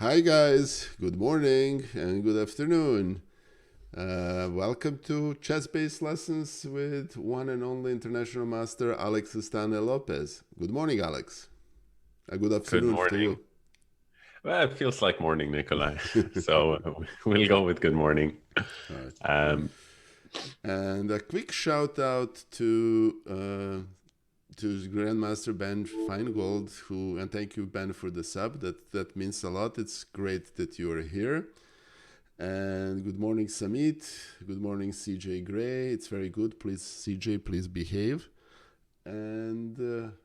Hi, guys. Good morning and good afternoon. Welcome to Chessbase lessons with one and only international master Astaneh Lopez. Good morning, Alex. Good Good afternoon to morning. you. Well, it feels like morning, Nikolai. So we'll go with good morning. All right. Um, And a quick shout out to Grandmaster Ben Feingold, and thank you, Ben, for the sub. That means a lot. It's great that you are here. And good morning, Samit. Good morning, CJ Gray. It's very good. Please, CJ, please behave. And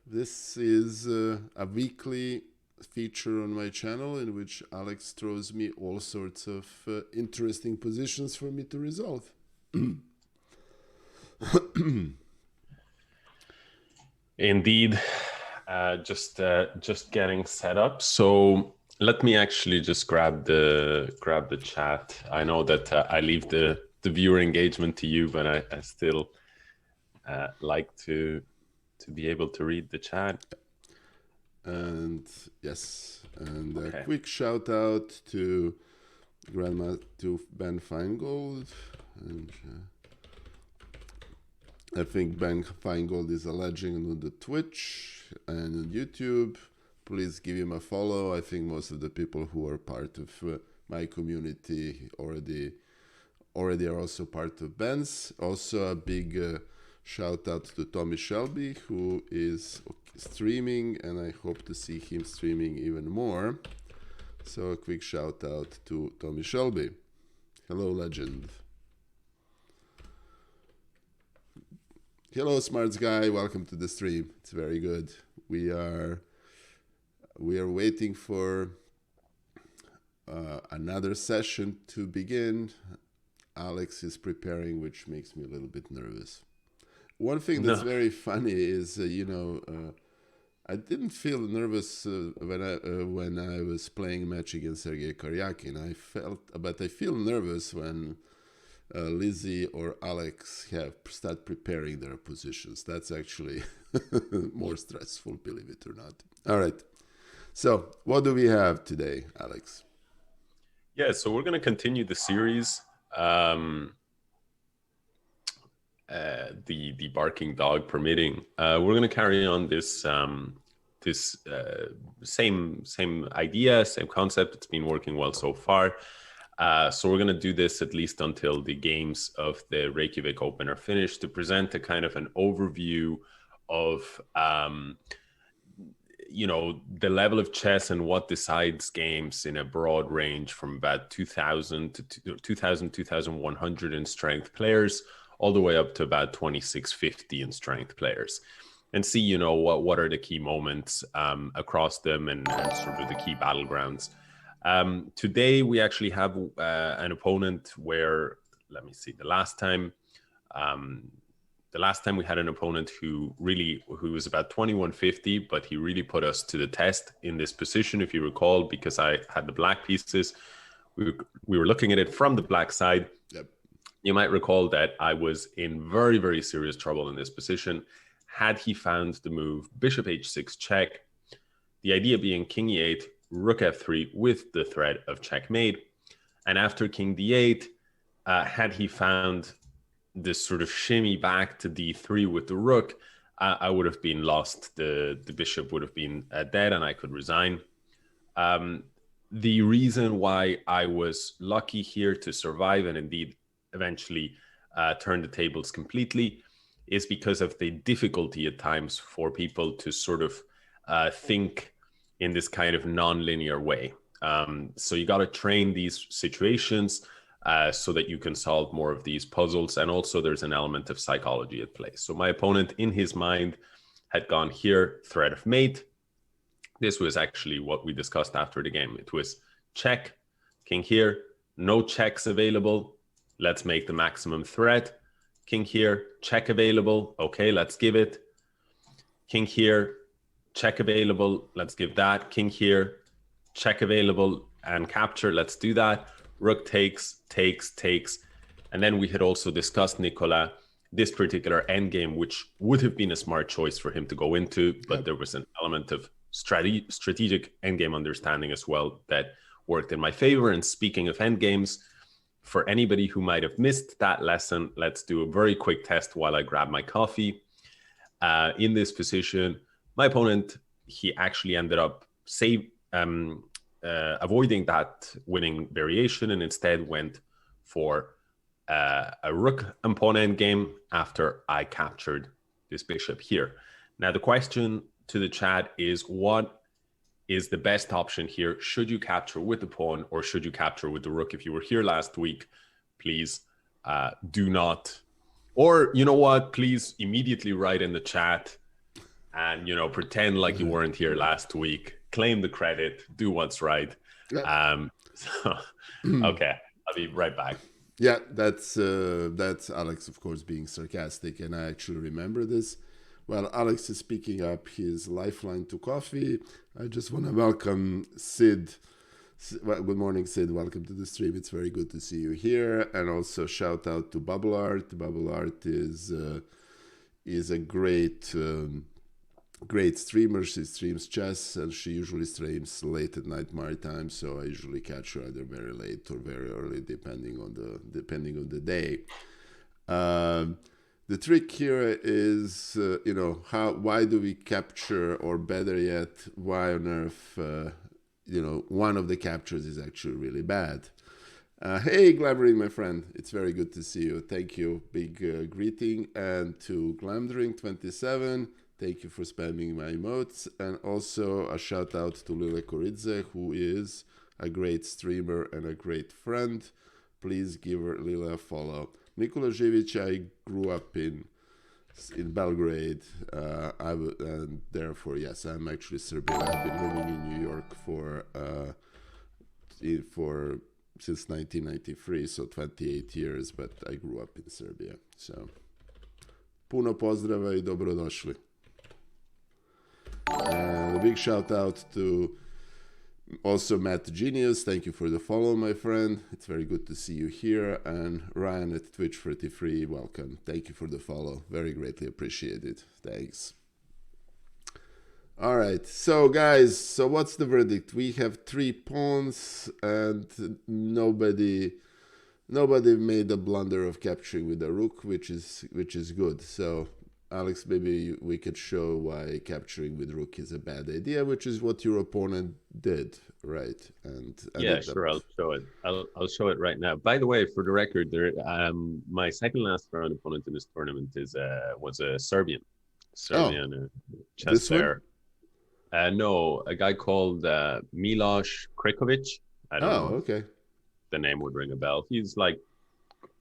this is a weekly feature on my channel in which Alex throws me all sorts of interesting positions for me to resolve. Indeed, just getting set up. So let me actually just grab the chat. I know that I leave the viewer engagement to you, but I still like to be able to read the chat. And yes, and a Okay. quick shout out to Ben Feingold. And I think Ben Feingold is a legend on the Twitch and on YouTube. Please give him a follow. I think most of the people who are part of my community already are also part of Ben's. Also a big shout out to Tommy Shelby, who is streaming, and I hope to see him streaming even more. So a quick shout out to Tommy Shelby. Hello, legend. Hello, smarts guy. Welcome to the stream. It's very good. We are waiting for another session to begin. Alex is preparing, which makes me a little bit nervous. One thing that's No. very funny is, I didn't feel nervous when I was playing a match against Sergei Karyakin. But I feel nervous when Lizzie or Alex start preparing their positions. That's actually more stressful, believe it or not. All right. So, what do we have today, Alex? Yeah, so we're going to continue the series. The barking dog permitting. We're going to carry on this same idea, same concept. It's been working well so far. So we're going to do this at least until the games of the Reykjavik Open are finished, to present a kind of an overview of the level of chess and what decides games in a broad range from about 2000 to 2100 in strength players, all the way up to about 2650 in strength players, and see what are the key moments across them, and sort of the key battlegrounds. Today we actually have an opponent where, let me see, the last time we had an opponent who was about 2150, but he really put us to the test in this position, if you recall, because I had the black pieces. We were looking at it from the black side. Yep. You might recall that I was in very, very serious trouble in this position. Had he found the move bishop h6 check, the idea being king e8, rook f3 with the threat of checkmate, and after king d8, had he found this sort of shimmy back to d3 with the rook, I would have been lost. The bishop would have been dead, and I could resign. The reason why I was lucky here to survive and indeed eventually turn the tables completely is because of the difficulty at times for people to sort of think in this kind of non-linear way. So you got to train these situations so that you can solve more of these puzzles. And also there's an element of psychology at play. So my opponent, in his mind, had gone here, threat of mate. This was actually what we discussed after the game. It was check, king here, no checks available. Let's make the maximum threat. King here, check available. Okay, let's give it. King here, check available. Let's give that. King here, check available and capture. Let's do that. Rook takes. And then we had also discussed, Nicola, this particular endgame, which would have been a smart choice for him to go into, but there was an element of strategic endgame understanding as well that worked in my favor. And speaking of endgames, for anybody who might have missed that lesson, let's do a very quick test while I grab my coffee. In this position, my opponent, he actually ended up avoiding that winning variation and instead went for a rook and pawn endgame after I captured this bishop here. Now, the question to the chat is, what is the best option here? Should you capture with the pawn or should you capture with the rook? If you were here last week, please do not. Or, you know what, please immediately write in the chat and, you know, pretend like you weren't here last week. Claim the credit. Do what's right. Okay, I'll be right back. Yeah, that's Alex, of course, being sarcastic, and I actually remember this. While Alex is picking up his lifeline to coffee, I just want to welcome Sid. Well, good morning, Sid. Welcome to the stream. It's very good to see you here. And also shout out to Bubble Art. Bubble Art is a great streamer. She streams chess, and she usually streams late at night my time. So I usually catch her either very late or very early, depending on the day. The trick here is, why do we capture, or better yet, why on earth, one of the captures is actually really bad. Hey, Glamdring, my friend. It's very good to see you. Thank you. Big greeting. And to Glamdring27, thank you for spamming my emotes. And also a shout out to Lile Koridze, who is a great streamer and a great friend. Please give her Lile a follow. Nikola Živić, I grew up in Belgrade, and therefore, yes, I'm actually Serbian. I've been living in New York since 1993, so 28 years, but I grew up in Serbia. So, puno pozdrava I dobrodošli. And a big shout out to also Matt Genius. Thank you for the follow, my friend. It's very good to see you here. And Ryan at Twitch33, welcome. Thank you for the follow. Very greatly appreciated. Thanks. All right. So, guys, what's the verdict? We have 3 pawns, and nobody made the blunder of capturing with a rook, which is good. So, Alex, maybe we could show why capturing with rook is a bad idea, which is what your opponent did, right? And yeah, sure, I'll show it. I'll show it right now. By the way, for the record, my second last round opponent in this tournament was a Serbian chess player. No, a guy called Miloš Kriković. I don't know. Okay. The name would ring a bell. He's like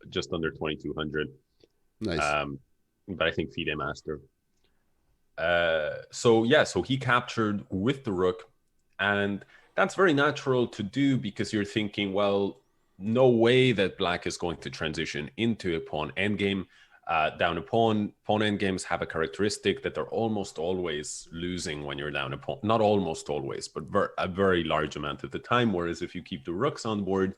just under 2,200. Nice. But I think FIDE master. So he captured with the rook, and that's very natural to do because you're thinking, well, no way that black is going to transition into a pawn endgame. Down a pawn endgames have a characteristic that they're almost always losing when you're down a pawn. Not almost always, but a very large amount of the time. Whereas if you keep the rooks on board,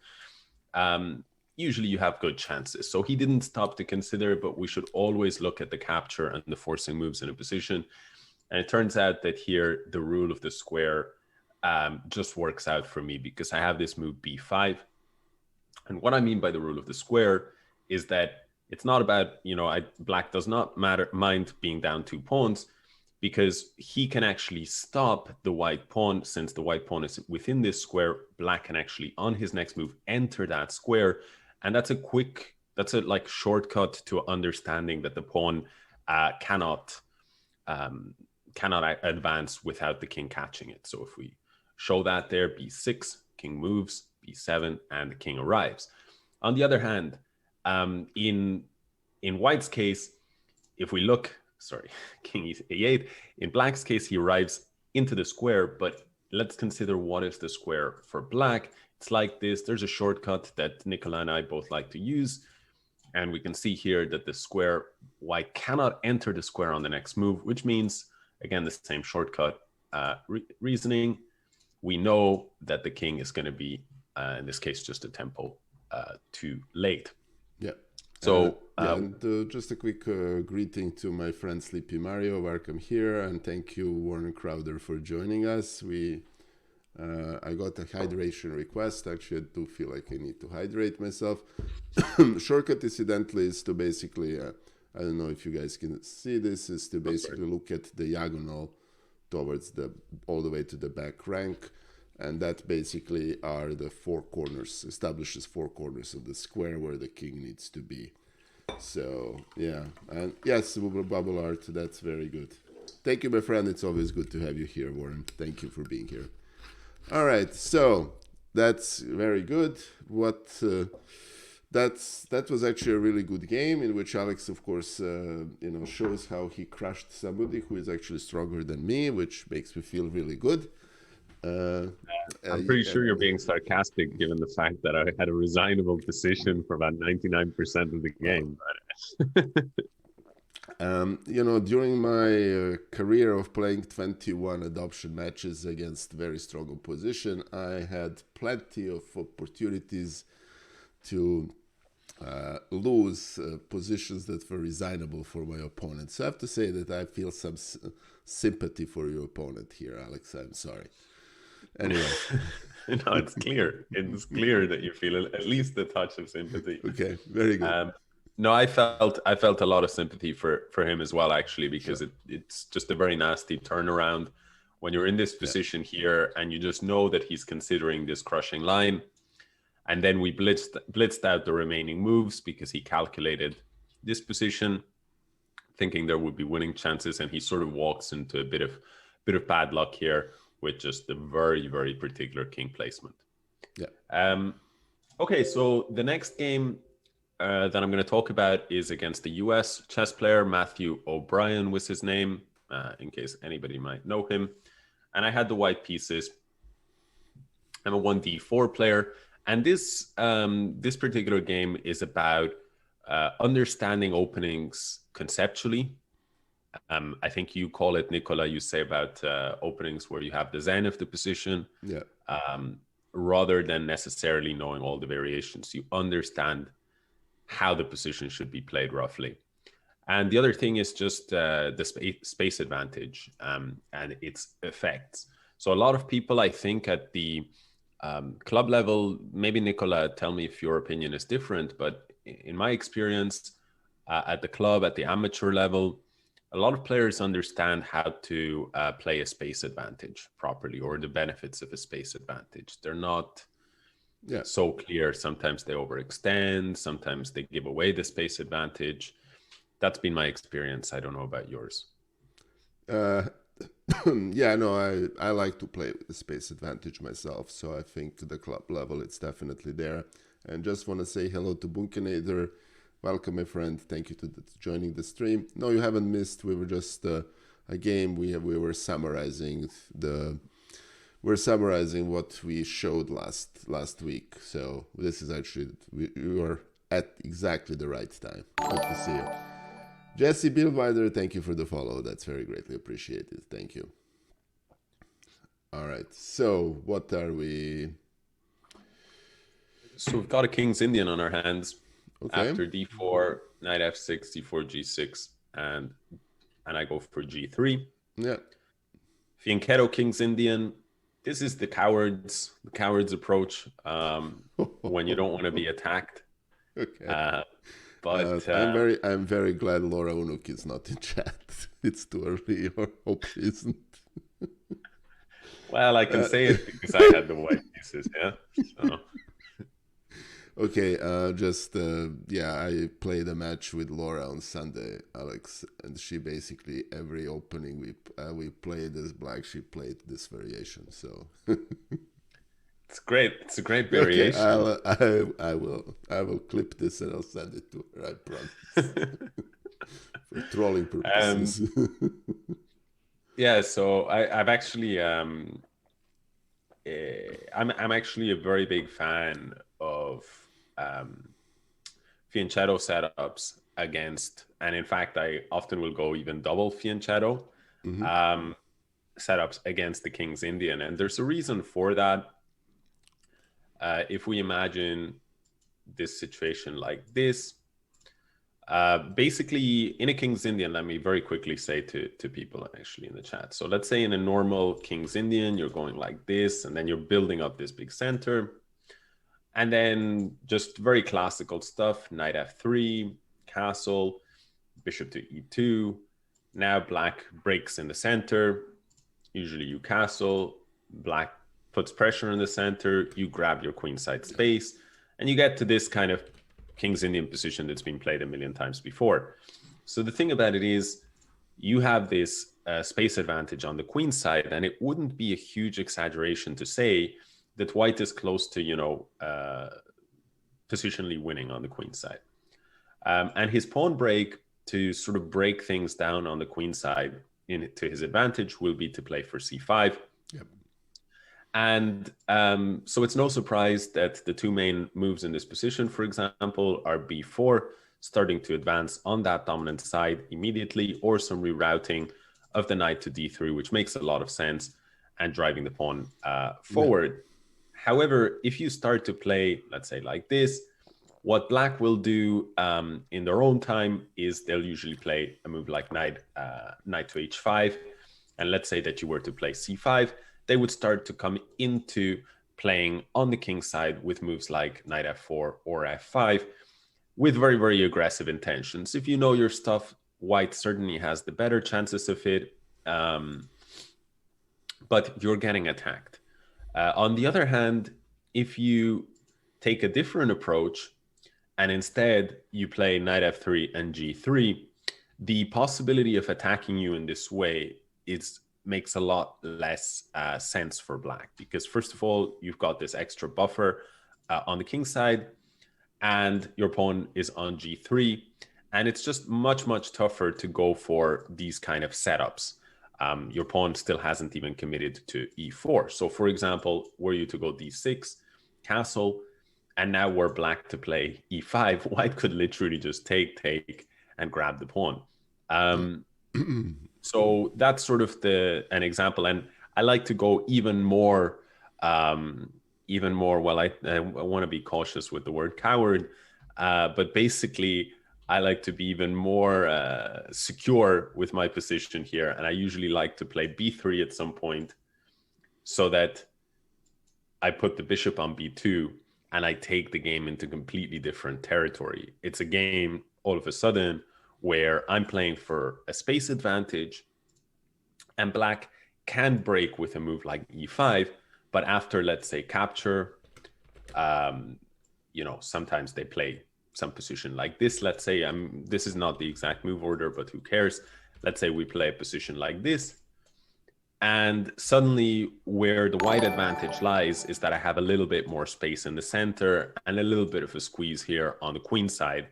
usually you have good chances. So he didn't stop to consider, but we should always look at the capture and the forcing moves in a position. And it turns out that here, the rule of the square just works out for me because I have this move b5. And what I mean by the rule of the square is that it's not about, black does not mind being down 2 pawns because he can actually stop the white pawn. Since the white pawn is within this square, black can actually, on his next move, enter that square. And that's a shortcut to understanding that the pawn cannot advance without the king catching it. So if we show that there, b6, king moves, b7, and the king arrives. On the other hand, in white's case, if we look, king e8, in black's case, he arrives into the square, but let's consider what is the square for black. It's like this. There's a shortcut that Nicola and I both like to use. And we can see here that the square, white cannot enter the square on the next move, which means, again, the same shortcut reasoning. We know that the king is going to be, in this case, just a tempo too late. Yeah. So, and just a quick greeting to my friend Sleepy Mario. Welcome here. And thank you, Warren Crowder, for joining us. We I got a hydration request. Actually, I do feel like I need to hydrate myself. Shortcut, incidentally, is to basically, I don't know if you guys can see this, is to basically look at the diagonal towards all the way to the back rank. And that basically are the four corners, establishes four corners of the square where the king needs to be. So, yeah. And yes, bubble art, that's very good. Thank you, my friend. It's always good to have you here, Warren. Thank you for being here. All right, so that's very good. That was actually a really good game in which Alex, of course, shows how he crushed somebody who is actually stronger than me, which makes me feel really good. I'm pretty sure you're being sarcastic given the fact that I had a resignable position for about 99% of the game. During my career of playing 21 adoption matches against very strong opposition, I had plenty of opportunities to lose positions that were resignable for my opponent. So I have to say that I feel some sympathy for your opponent here, Alex. I'm sorry. Anyway. No, it's clear. It's clear that you feel at least a touch of sympathy. Okay, very good. No, I felt a lot of sympathy for him as well, actually, because it's just a very nasty turnaround when you're in this position here and you just know that he's considering this crushing line. And then we blitzed out the remaining moves because he calculated this position, thinking there would be winning chances, and he sort of walks into a bit of bad luck here with just a very, very particular king placement. Yeah. Okay, so the next game that I'm going to talk about is against the US chess player. Matthew O'Brien was his name, in case anybody might know him. And I had the white pieces. I'm a 1d4 player. And this particular game is about understanding openings conceptually. I think you call it, Nicola, you say about openings where you have the zen of the position. Yeah. Rather than necessarily knowing all the variations. You understand how the position should be played roughly. And the other thing is just the space advantage and its effects. So a lot of people, I think, at the club level, maybe Nicola, tell me if your opinion is different, but in my experience at the club, at the amateur level, a lot of players understand how to play a space advantage properly, or the benefits of a space advantage. They're not so clear. Sometimes they overextend, sometimes they give away the space advantage. That's been my experience. I don't know about yours. Yeah, no, I like to play with the space advantage myself, so I think to the club level it's definitely there. And just want to say hello to Bunkenator. Welcome, my friend. Thank you to joining the stream. No, you haven't missed. We were just a game. We were summarizing what we showed last week. So this is actually we are at exactly the right time. Good to see you. Jesse Billwider, thank you for the follow. That's very greatly appreciated. Thank you. All right. So what are we? So we've got a King's Indian on our hands. Okay. After d4, knight f6, d4, g6, and I go for g3. Yeah. Fianchetto King's Indian. This is the coward's approach when you don't want to be attacked. Okay. But I'm very glad Laura Unuk is not in chat. It's too early, or hope she isn't. Well, I can say it because I had the white pieces, yeah. So. Okay, I played a match with Laura on Sunday, Alex, and she basically every opening we played as black, she played this variation. So it's great. It's a great variation. Okay, I will clip this and I'll send it to her. I promise. For trolling purposes. Yeah. So I've actually I'm actually a very big fan of fianchetto setups against, and in fact I often will go even double fianchetto setups against the King's Indian, and there's a reason for that. If we imagine this situation like this, Basically, in a King's Indian, let me very quickly say to people actually in the chat. So let's say in a normal King's Indian, you're going like this, and then you're building up this big center. And then just very classical stuff, knight f3, castle, bishop to e2. Now black breaks in the center. Usually you castle, black puts pressure in the center, you grab your queenside space, and you get to this kind of King's Indian position that's been played a million times before. So the thing about it is you have this space advantage on the queen side, and it wouldn't be a huge exaggeration to say that white is close to, positionally winning on the queen side. And his pawn break to sort of break things down on the queen side to his advantage will be to play for c5. Yep. And so it's no surprise that the two main moves in this position, for example, are b4, starting to advance on that dominant side immediately, or some rerouting of the knight to d3, which makes a lot of sense, and driving the pawn forward. Yeah. However, if you start to play, let's say like this, what black will do in their own time is they'll usually play a move like knight to h5. And let's say that you were to play c5, they would start to come into playing on the king side with moves like knight f4 or f5 with very, very aggressive intentions. If you know your stuff, white certainly has the better chances of it, but you're getting attacked. On the other hand, if you take a different approach and instead you play knight f3 and g3, the possibility of attacking you in this way makes a lot less sense for black, because first of all, you've got this extra buffer on the king side, and your pawn is on g3, and it's just much, much tougher to go for these kind of setups. Your pawn still hasn't even committed to e4. So for example, were you to go d6, castle, and now we're black to play e5, white could literally just take, and grab the pawn. So that's sort of an example. And I like to go even more, well, I want to be cautious with the word coward, but basically I like to be even more secure with my position here. And I usually like to play b3 at some point so that I put the bishop on b2 and I take the game into completely different territory. It's a game all of a sudden where I'm playing for a space advantage, and black can break with a move like e5, but after, let's say, capture, sometimes they play some position like this. Let's say this is not the exact move order, but who cares? Let's say we play a position like this, and suddenly where the white advantage lies is that I have a little bit more space in the center and a little bit of a squeeze here on the queen side.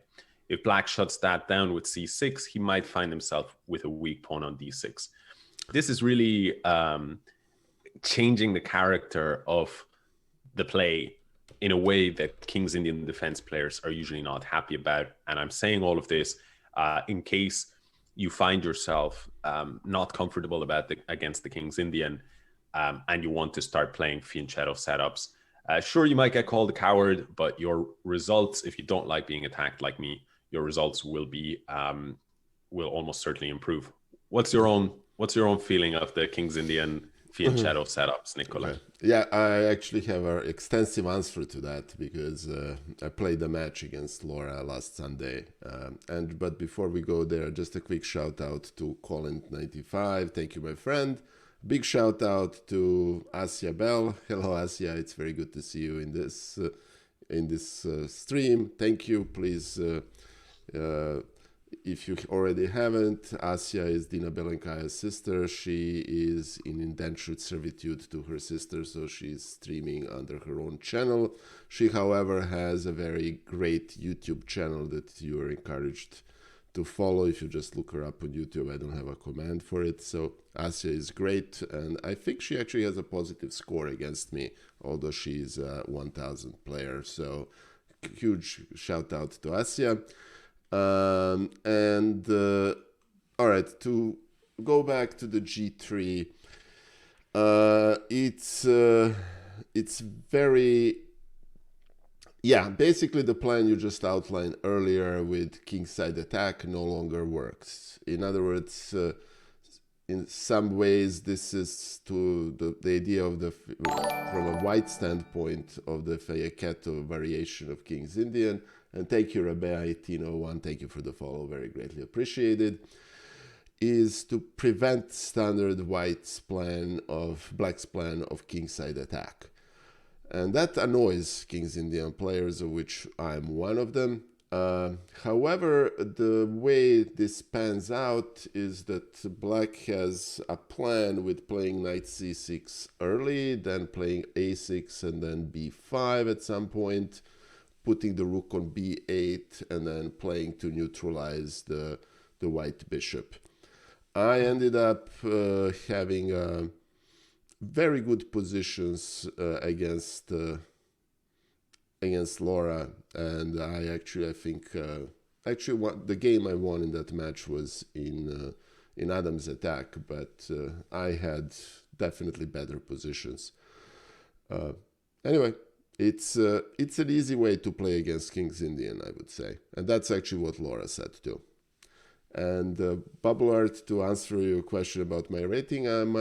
If black shuts that down with c6, he might find himself with a weak pawn on d6. This is really changing the character of the play in a way that King's Indian defense players are usually not happy about. And I'm saying all of this in case you find yourself not comfortable against the King's Indian and you want to start playing fianchetto setups. Sure, you might get called a coward, but your results, if you don't like being attacked like me, your results will almost certainly improve. What's your own feeling of the King's Indian fianchetto setups, Nicola? Okay. Yeah, I actually have an extensive answer to that because I played a match against Laura last Sunday. But before we go there, just a quick shout out to Colin95. Thank you, my friend. Big shout out to Asia Bell. Hello, Asia. It's very good to see you in this stream. Thank you. Please, if you already haven't, Asia is Dina Belenkaya's sister. She is in indentured servitude to her sister, so she's streaming under her own channel. She, however, has a very great YouTube channel that you are encouraged to follow. If you just look her up on YouTube, I don't have a command for it. So Asia is great, and I think she actually has a positive score against me, although she's a 1000 player. So huge shout out to Asia. All right, to go back to the G3, it's very Yeah, basically the plan you just outlined earlier with kingside attack no longer works. In other words, in some ways, this is to the idea of from a white standpoint of the Fianchetto variation of King's Indian. And thank you, Rabea 1801. Thank you for the follow. Very greatly appreciated. Is to prevent standard black's plan of kingside attack. And that annoys King's Indian players, of which I'm one of them. However, the way this pans out is that black has a plan with playing knight c6 early, then playing a6 and then b5 at some point, putting the rook on b8 and then playing to neutralize the white bishop. I ended up having very good positions against Laura, and I think the game I won in that match was in Adam's attack, but I had definitely better positions. Anyway, it's an easy way to play against King's Indian, I would say, and that's actually what Laura said too. And Bubble Art, to answer your question about my rating on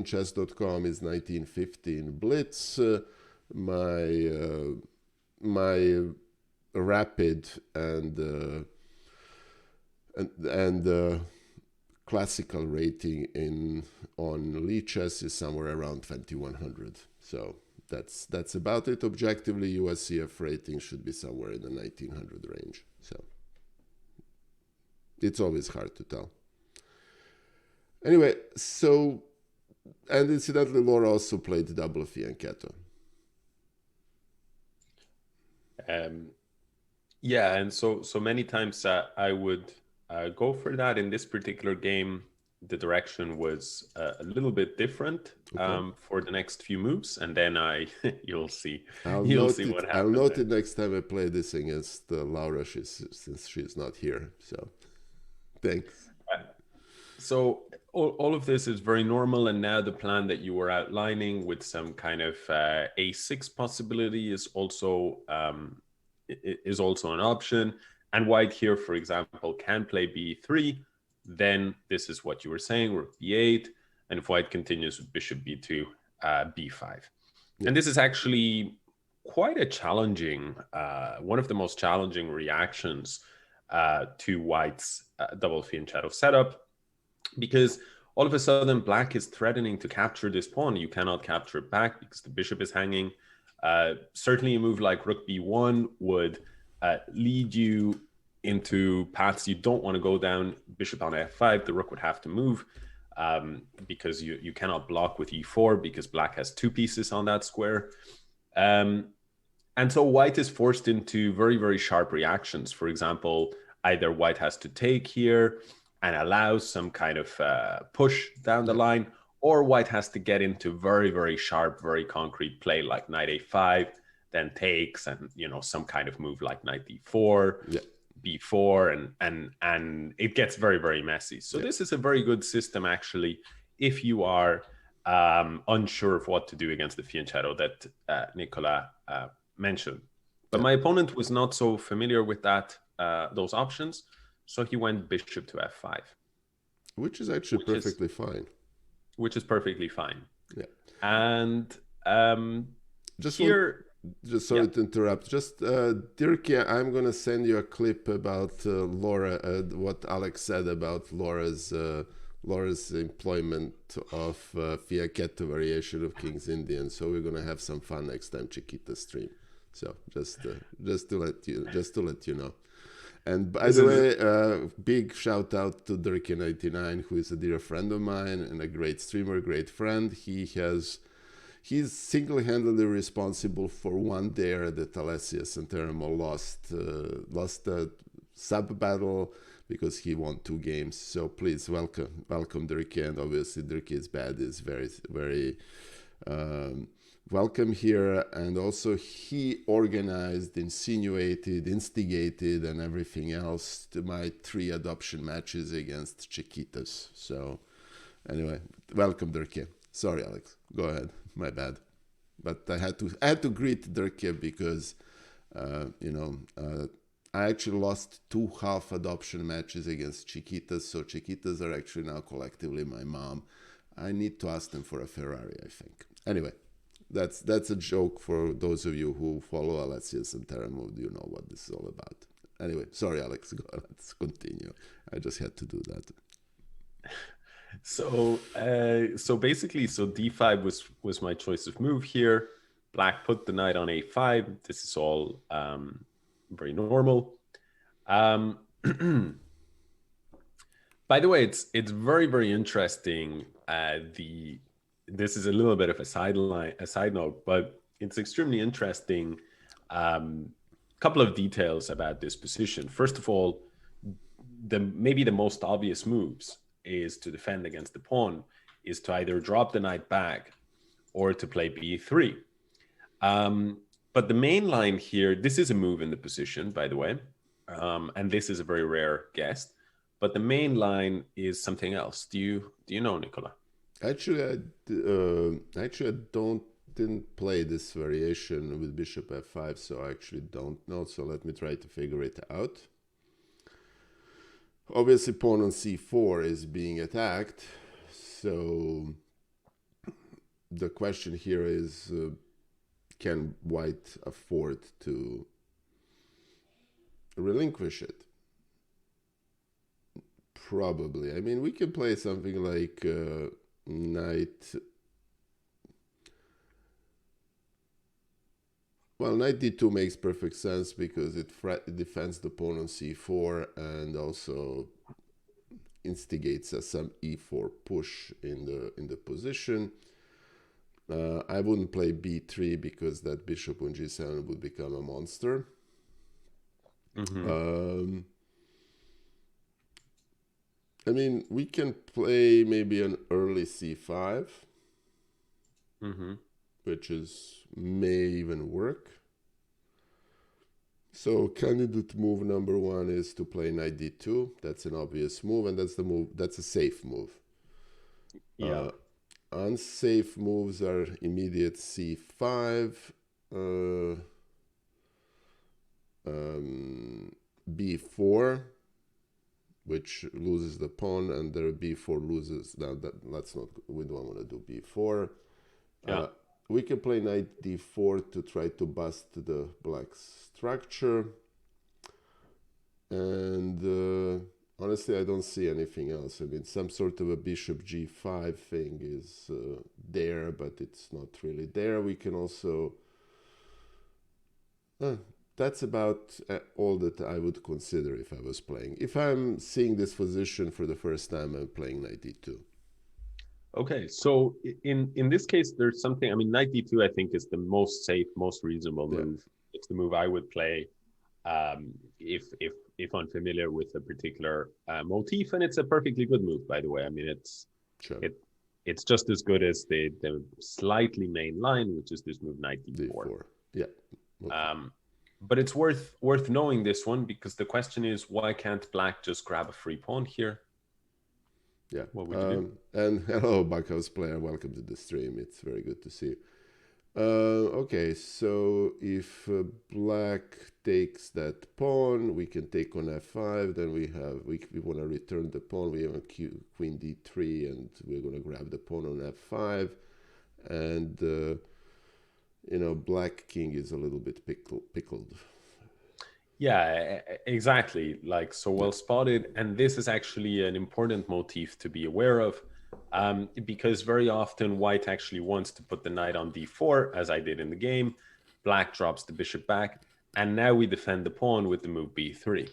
chess.com is 1915 Blitz. My rapid and classical rating on Lee Chess is somewhere around 2100. So that's about it. Objectively, USCF rating should be somewhere in the 1900 range. So it's always hard to tell. Anyway, and incidentally, Laura also played double Fianchetto. Yeah, and so many times I would go for that. In this particular game, the direction was a little bit different for the next few moves, and then you'll see what happens. I'll note it next time I play this against Laura, since she's not here. So thanks. So all of this is very normal, and now the plan that you were outlining with some kind of a6 possibility is also an option. And white here, for example, can play b3. Then this is what you were saying, rook b8, and if white continues with bishop b2, b5. Yeah. And this is actually quite a challenging, one of the most challenging reactions to white's double Fianchetto setup, because all of a sudden black is threatening to capture this pawn. You cannot capture it back because the bishop is hanging. Certainly a move like rook b1 would lead you into paths you don't want to go down. Bishop on f5, the rook would have to move because you cannot block with e4 because black has two pieces on that square. And so white is forced into very, very sharp reactions. For example, either white has to take here and allows some kind of push down the line, or white has to get into very, very sharp, very concrete play like knight a5, then takes, and some kind of move like knight d4, b4, and it gets very, very messy. So this is a very good system actually if you are unsure of what to do against the Fianchetto that Nicolas mentioned. But my opponent was not so familiar with those options, so he went bishop to f5, which is actually perfectly fine. Which is perfectly fine. Yeah. And sorry to interrupt. Dirk, I'm gonna send you a clip about Laura. What Alex said about Laura's employment of Fianchetto variation of King's Indian. So we're gonna have some fun next time Chiquita stream. So just to let you know. And by the way, big shout out to Dirk99, who is a dear friend of mine and a great streamer, great friend. He's single-handedly responsible for one dare that Alessius and Teramo lost a sub battle because he won 2 games. So please welcome Dirk, and obviously Dirk's bad is very, very welcome here. And also he organized, insinuated, instigated, and everything else to my 3 adoption matches against Chiquitas. So anyway, welcome Dirk. Sorry, Alex, go ahead. My bad. But I had to greet Dirk because I actually lost 2 half adoption matches against Chiquitas, so Chiquitas are actually now collectively my mom. I need to ask them for a Ferrari, I think. Anyway, that's a joke for those of you who follow Alexius and Terra Move. You know what this is all about. Anyway, sorry, Alex. Let's continue. I just had to do that. So basically, d5 was my choice of move here. Black put the knight on a5. This is all very normal. By the way, it's very, very interesting. This is a little bit of a side note, but it's extremely interesting. Couple of details about this position. First of all, maybe the most obvious moves is to defend against the pawn is to either drop the knight back or to play b3. But the main line here, this is a move in the position, by the way, and this is a very rare guess. But the main line is something else. Do you know, Nicola? Actually, I didn't play this variation with bishop f5, so I actually don't know. So let me try to figure it out. Obviously, pawn on c4 is being attacked. So the question here is, can white afford to relinquish it? Probably. I mean, we can play something like knight... Well, knight d2 makes perfect sense because it defends the pawn on c4 and also instigates some e4 push in the position. I wouldn't play b3 because that bishop on g7 would become a monster. Mm-hmm. I mean, we can play maybe an early c5, mm-hmm. which may even work. So candidate move number 1 is to play knight d2. That's an obvious move, and that's a safe move. Yeah. Unsafe moves are immediate c5, b4, which loses the pawn, and their b4 loses. Now we don't want to do b4. Yeah. We can play knight d4 to try to bust the black structure. And honestly, I don't see anything else. I mean, some sort of a bishop g5 thing is there, but it's not really there. We can also... that's about all that I would consider if I was playing. If I'm seeing this position for the first time, I'm playing knight d2. Okay, so in this case, there's something. I mean, knight d2, I think, is the most safe, most reasonable move. It's the move I would play if unfamiliar with a particular motif, and it's a perfectly good move, by the way. I mean, it's just as good as the slightly main line, which is this move knight d4. Yeah. Okay. But it's worth knowing this one because the question is, why can't black just grab a free pawn here? Yeah. What would you do? And hello, Backhouse player. Welcome to the stream. It's very good to see you. Okay, so if black takes that pawn, we can take on f5. Then we want to return the pawn. We have a queen d3, and we're going to grab the pawn on f5. And black king is a little bit pickled. Yeah, exactly. Like, so well spotted. And this is actually an important motif to be aware of because very often white actually wants to put the knight on d4, as I did in the game. Black drops the bishop back. And now we defend the pawn with the move b3.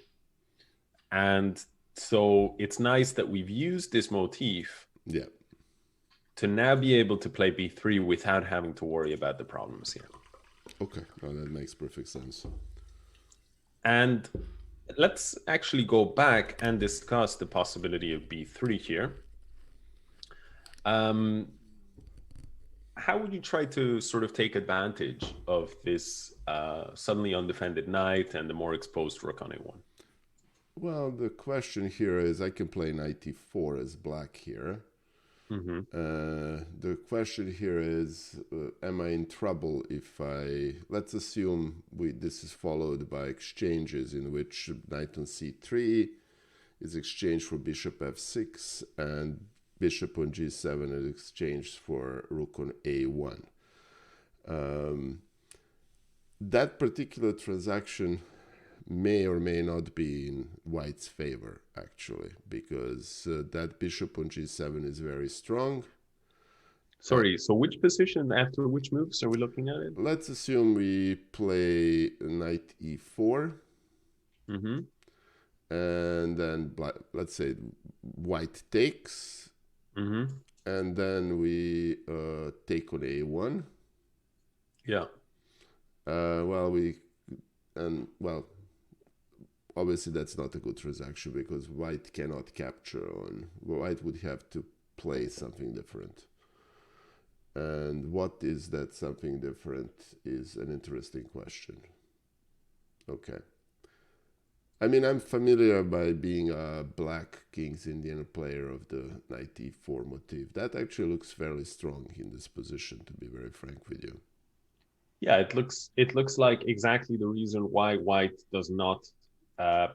And so it's nice that we've used this motif to now be able to play b3 without having to worry about the problems here. Okay, well, that makes perfect sense. And let's actually go back and discuss the possibility of b3 here. How would you try to sort of take advantage of this suddenly undefended knight and the more exposed rook on a1? Well, the question here is I can play knight e4 as black here. The question here is, am I in trouble if let's assume this is followed by exchanges in which knight on c3 is exchanged for bishop f6 and bishop on g7 is exchanged for rook on a1. That particular transaction may or may not be in white's favor, actually, because that bishop on g7 is very strong. Sorry, so which position after which moves are we looking at it? Let's assume we play knight e4. And then, let's say, white takes. And then we take on a1. Yeah. Obviously that's not a good transaction because white cannot capture on. White would have to play something different. And what is that something different is an interesting question. Okay. I mean, I'm familiar by being a black King's Indian player of the knight e4 motif. That actually looks fairly strong in this position, to be very frank with you. Yeah, it looks like exactly the reason why white does not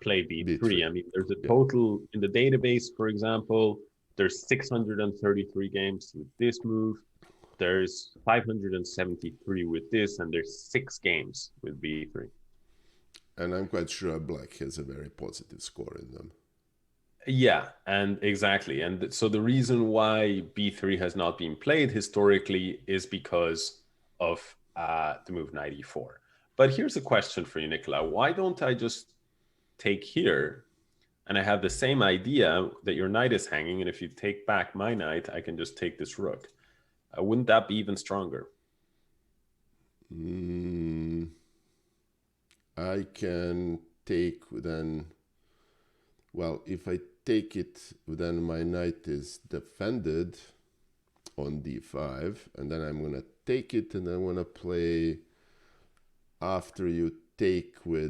play b3. I mean, there's a total in the database, for example, there's 633 games with this move. There's 573 with this, and there's 6 games with b3. And I'm quite sure black has a very positive score in them. Yeah, and exactly. And so the reason why b3 has not been played historically is because of the move knight e4. But here's a question for you, Nicola. Why don't I just take here and I have the same idea that your knight is hanging, and if you take back my knight, I can just take this rook. Wouldn't that be even stronger? I can take then, well, if I take it, then my knight is defended on d5, and then I'm going to take it, and I'm going to play, after you take my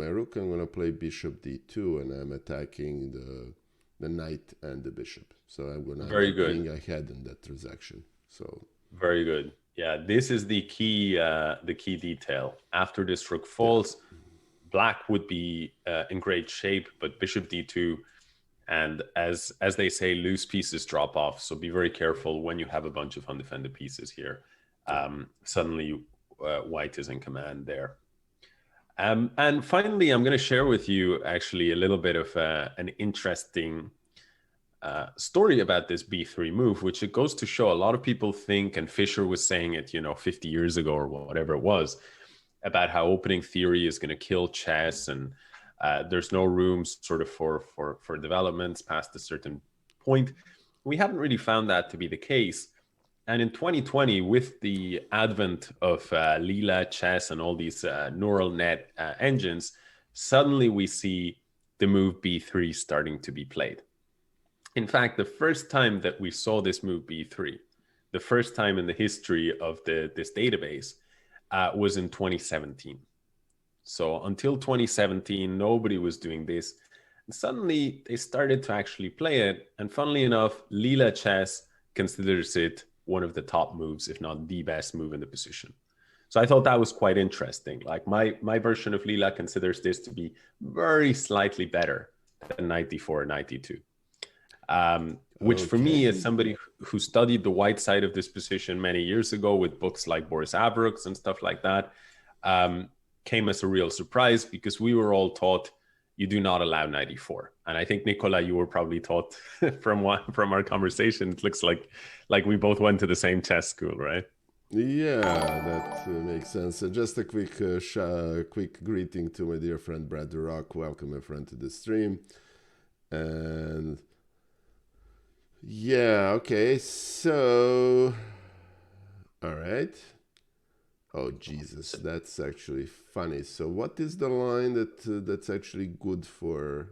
rook, I'm going to play bishop d2, and I'm attacking the knight and the bishop. So I'm going to Very good. being ahead in that transaction. So very good. Yeah, this is the key detail. After this rook falls, black would be in great shape, but bishop d2, and as they say, loose pieces drop off. So be very careful when you have a bunch of undefended pieces here. Suddenly, white is in command there. And finally, I'm going to share with you actually a little bit of an interesting story about this b3 move, which it goes to show a lot of people think, and Fischer was saying it, 50 years ago or whatever it was, about how opening theory is going to kill chess, and there's no room sort of for developments past a certain point. We haven't really found that to be the case. And in 2020, with the advent of Lila, chess, and all these neural net engines, suddenly we see the move b3 starting to be played. In fact, the first time that we saw this move b3, the first time in the history of this database, was in 2017. So until 2017, nobody was doing this. And suddenly they started to actually play it. And funnily enough, Lila Chess considers it one of the top moves, if not the best move in the position. So I thought that was quite interesting. Like my version of Lila considers this to be very slightly better than knight d4 or knight d2. Which for me, as somebody who studied the white side of this position many years ago with books like Boris Averokh's and stuff like that, came as a real surprise, because we were all taught you do not allow knight e4. And I think, Nicola, you were probably taught from our conversation, it looks like we both went to the same chess school, right? Yeah, that makes sense. Just a quick greeting to my dear friend Brad Rock. Welcome, my friend, to the stream. And yeah, okay, so all right. Oh Jesus, that's actually funny. So what is the line that's actually good for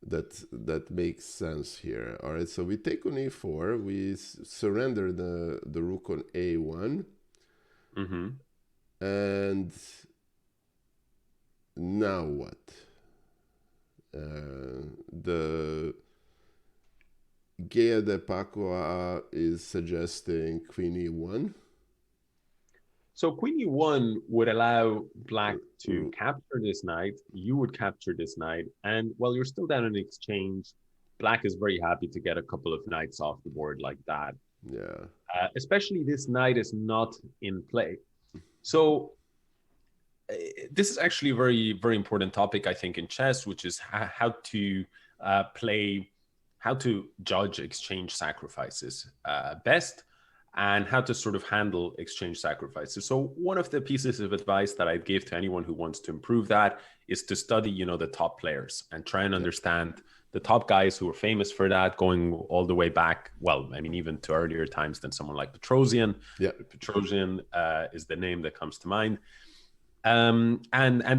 that makes sense here? All right, so we take on e4, we surrender the rook on a1, and now what? Gea de Paco is suggesting queen e1. So queen e1 would allow black to capture this knight. You would capture this knight. And while you're still down in exchange, black is very happy to get a couple of knights off the board like that. Yeah. Especially this knight is not in play. So this is actually a very, very important topic, I think, in chess, which is how to play, how to judge exchange sacrifices best, and how to sort of handle exchange sacrifices. So one of the pieces of advice that I'd give to anyone who wants to improve that is to study, the top players and try and understand the top guys who are famous for that, going all the way back. Well, I mean, even to earlier times than someone like Petrosian. Yeah. Petrosian is the name that comes to mind. And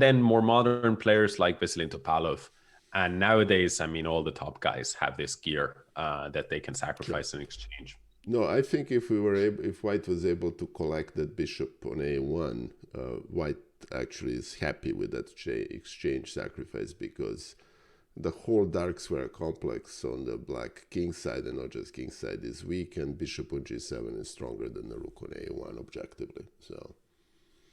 then more modern players like Vasilij Topalov. And nowadays, I mean, all the top guys have this gear that they can sacrifice in exchange. No, I think if White was able to collect that bishop on a1, White actually is happy with that exchange sacrifice, because the whole dark square complex on the black king side, and not just king side, is weak, and bishop on g7 is stronger than the rook on a1 objectively. So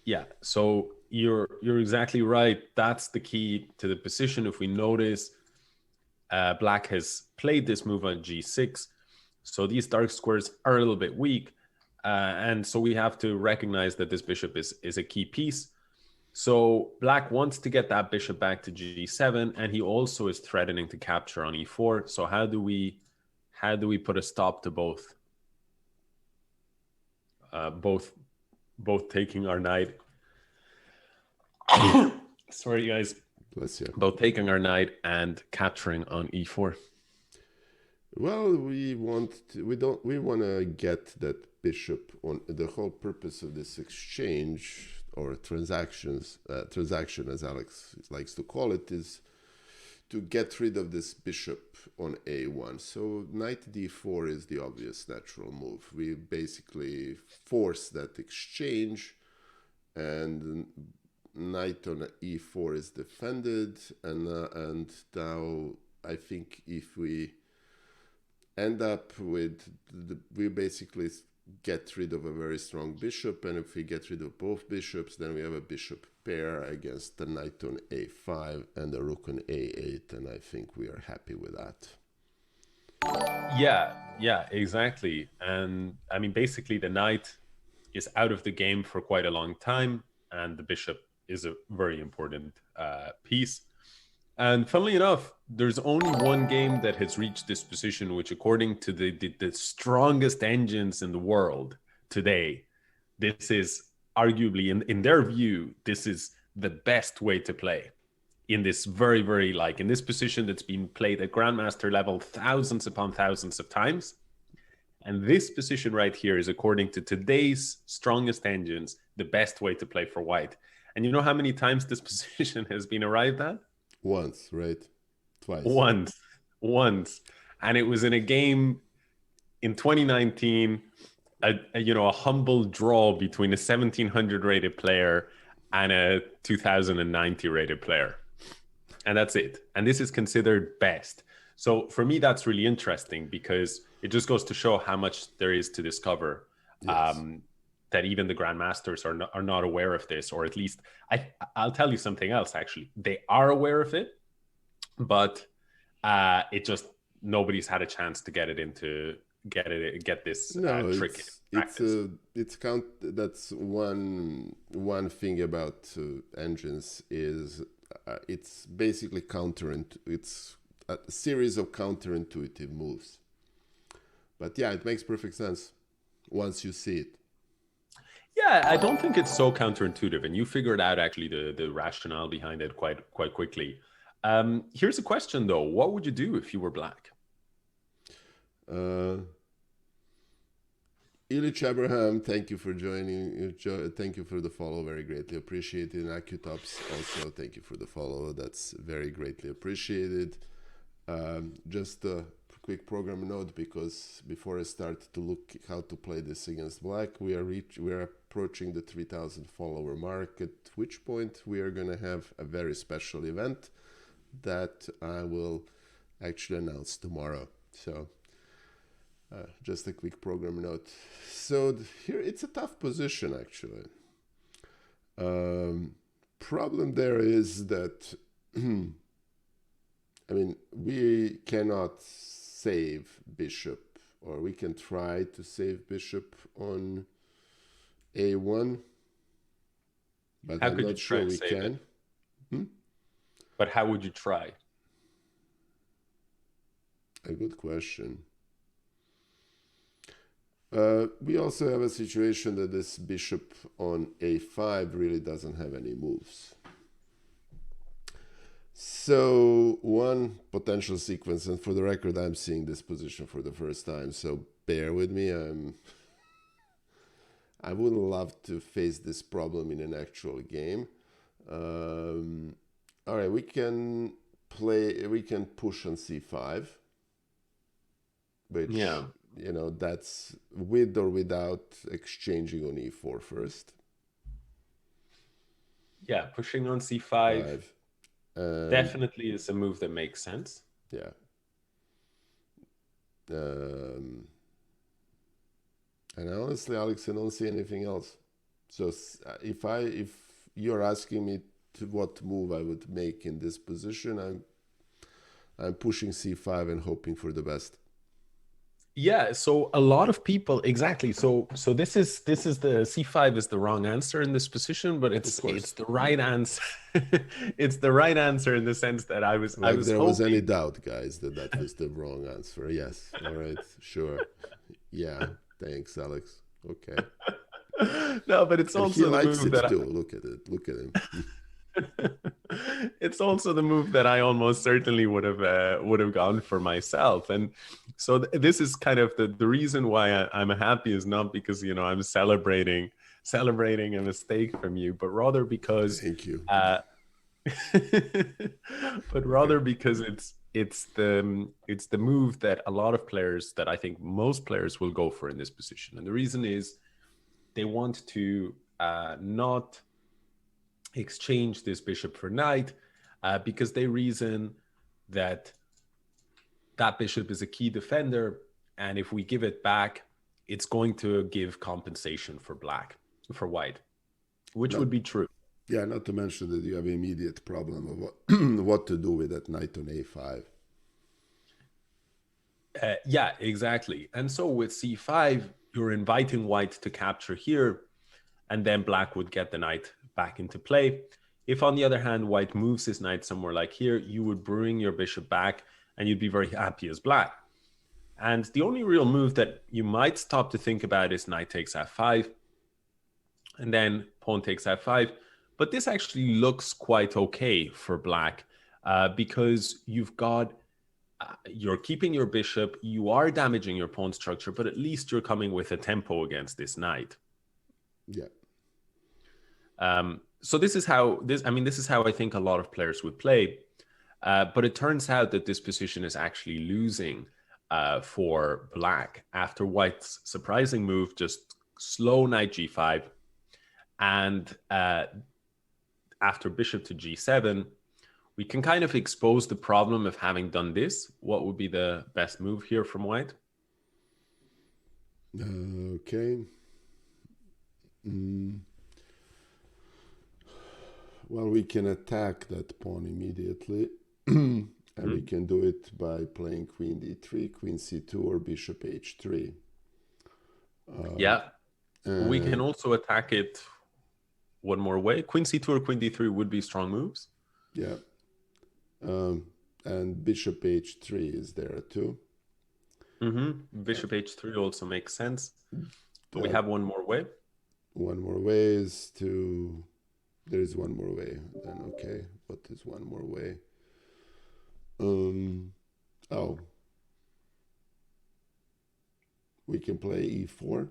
yeah, so you're exactly right. That's the key to the position. If we notice, black has played this move on g6. So these dark squares are a little bit weak. And so we have to recognize that this bishop is a key piece. So black wants to get that bishop back to g7, and he also is threatening to capture on e4. So how do we put a stop to both? Both taking our knight. Sorry, guys. Bless you. Both taking our knight and capturing on e4. Well, we want to get that bishop on. The whole purpose of this exchange or transaction, as Alex likes to call it, is to get rid of this bishop on a1. So knight d4 is the obvious natural move. We basically force that exchange, and knight on e4 is defended, and now I think if we end up with we basically get rid of a very strong bishop, and if we get rid of both bishops, then we have a bishop pair against the knight on a5 and the rook on a8, and I think we are happy with that. Yeah, exactly. And I mean, basically the knight is out of the game for quite a long time, and the bishop is a very important piece. And funnily enough, there's only one game that has reached this position, which according to the strongest engines in the world today, this is arguably, in their view, this is the best way to play in this very, very, in this position that's been played at grandmaster level thousands upon thousands of times. And this position right here is, according to today's strongest engines, the best way to play for white. And you know how many times this position has been arrived at? Once, right? Twice. Once. And it was in a game in 2019, a humble draw between a 1700 rated player and a 2090 rated player. And that's it. And this is considered best. So for me, that's really interesting, because it just goes to show how much there is to discover. Yes. That even the grandmasters are not aware of this, or at least I'll tell you something else. Actually, they are aware of it, but it just nobody's had a chance to get this trick. That's one thing about engines is it's basically it's a series of counterintuitive moves. But yeah, it makes perfect sense once you see it. Yeah, I don't think it's so counterintuitive, and you figured out actually the rationale behind it quite quickly. Here's a question though: what would you do if you were black? Illich Abraham, thank you for joining. Thank you for the follow, very greatly appreciated. And AccuTops also, thank you for the follow. That's very greatly appreciated. Just a quick program note, because before I start to look how to play this against black, we are approaching the 3,000 follower mark, at which point we are going to have a very special event that I will actually announce tomorrow. So Just a quick program note. So here it's a tough position actually. Problem there is that I mean, we cannot save bishop, or we can try to save bishop on a1, but I'm not sure we can. But how would you try? A good question. We also have a situation that this bishop on a5 really doesn't have any moves. So one potential sequence, and for the record, I'm seeing this position for the first time, so bear with me. I would love to face this problem in an actual game. All right, we can push on c5, which, you know, that's with or without exchanging on e4 first. Yeah, pushing on c5 definitely is a move that makes sense. Yeah. And honestly, Alex, I don't see anything else. So if you're asking me to what move I would make in this position, I'm pushing c5 and hoping for the best. Yeah, so a lot of people, exactly. So this is the c5 is the wrong answer in this position, but it's the right answer. It's the right answer in the sense that I was there was any doubt, guys, that was the wrong answer. Yes. All right. Sure. Yeah. Thanks, Alex. Okay. No, but it's also he likes it too. Look at it. Look at him. It's also the move that I almost certainly would have gone for myself. And so this is kind of the reason why I'm happy is not because, you know, I'm celebrating a mistake from you, but rather because thank you. But rather because it's the move that a lot of players, that I think most players will go for in this position. And the reason is they want to not exchange this bishop for knight, because they reason that bishop is a key defender, and if we give it back, it's going to give compensation for white, which would be true. Yeah, not to mention that you have an immediate problem of what to do with that knight on a5. Yeah, exactly. And so with c5, you're inviting white to capture here, and then black would get the knight back into play. If, on the other hand, white moves his knight somewhere like here, you would bring your bishop back, and you'd be very happy as black. And the only real move that you might stop to think about is knight takes f5, and then pawn takes f5. But this actually looks quite okay for black, because you've got you're keeping your bishop, you are damaging your pawn structure, but at least you're coming with a tempo against this knight. Yeah. So this is how I think a lot of players would play. But it turns out that this position is actually losing for black after white's surprising move, just slow knight g5, and after bishop to g7, we can kind of expose the problem of having done this. What would be the best move here from white? Okay. Well, we can attack that pawn immediately. And we can do it by playing queen d3, queen c2, or bishop h3. Yeah. We can also attack it one more way. Queen c2 or queen d3 would be strong moves. Yeah. And bishop h3 is there too. Bishop h3 also makes sense. But we have one more way. One more way is to... There is one more way. Then okay, what is one more way? We can play e4.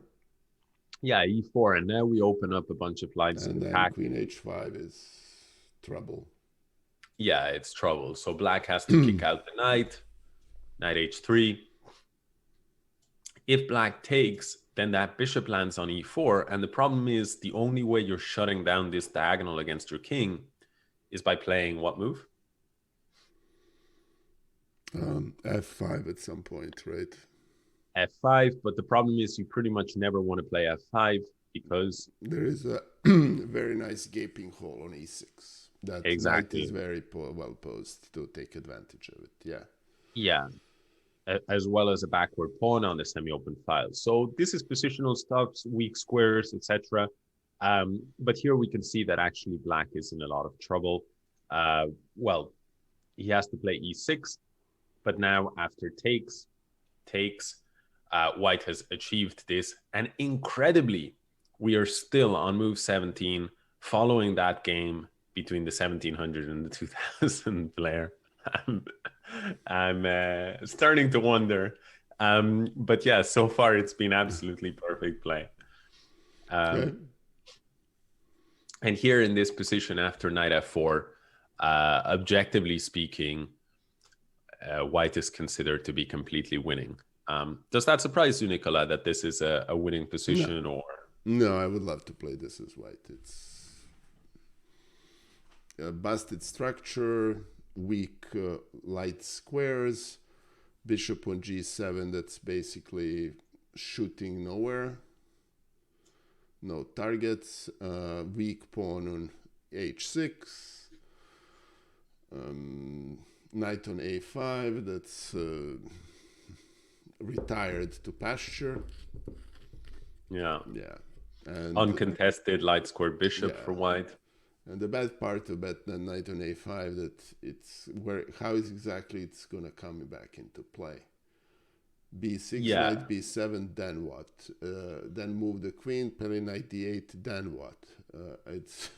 Yeah, e4, and now we open up a bunch of lines and of then attack. Queen h5 is trouble. Yeah, it's trouble. So black has to kick out the knight. Knight h3. If black takes, then that bishop lands on e4. And the problem is the only way you're shutting down this diagonal against your king is by playing what move? F5 at some point, right? f5, but the problem is you pretty much never want to play f5 because there is a very nice gaping hole on e6 that knight is exactly, very well posed to take advantage of it. Yeah. yeah, as well as a backward pawn on the semi-open file. So this is positional stuff, weak squares, etc. But here we can see that actually black is in a lot of trouble. Well, he has to play e6, but now after takes, white has achieved this. And incredibly, we are still on move 17, following that game between the 1700 and the 2000 player. I'm starting to wonder. But yeah, so far it's been absolutely perfect play. Okay. And here in this position after knight f4, objectively speaking, white is considered to be completely winning. Does that surprise you, Nicola, that this is a winning position? No. Or No, I would love to play this as white. It's a busted structure, weak light squares, bishop on g7, that's basically shooting nowhere. No targets, weak pawn on h6, knight on a5, that's retired to pasture. yeah, And uncontested light square bishop for white. And the bad part about the knight on a5 that it's how is exactly it's gonna come back into play. b6, knight b7, then what? Then move the queen, play knight d8, then what? It's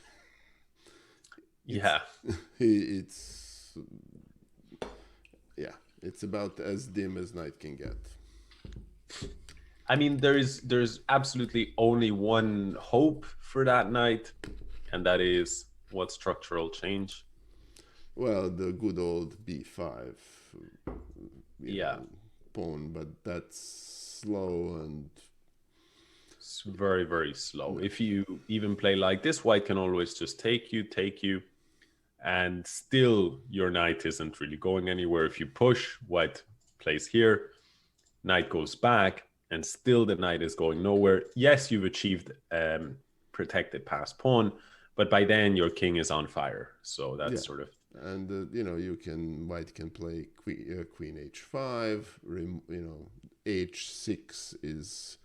it's about as dim as knight can get. I mean, there's absolutely only one hope for that knight, and that is what structural change? Well, the good old b5. Pawn, but that's slow and it's very, very slow. If you even play like this, white can always just take you, and still your knight isn't really going anywhere. If you push, white plays here, knight goes back, and still the knight is going nowhere. Yes, you've achieved protected pass pawn, but by then your king is on fire. So that's sort of... And white can play queen h5. H6 is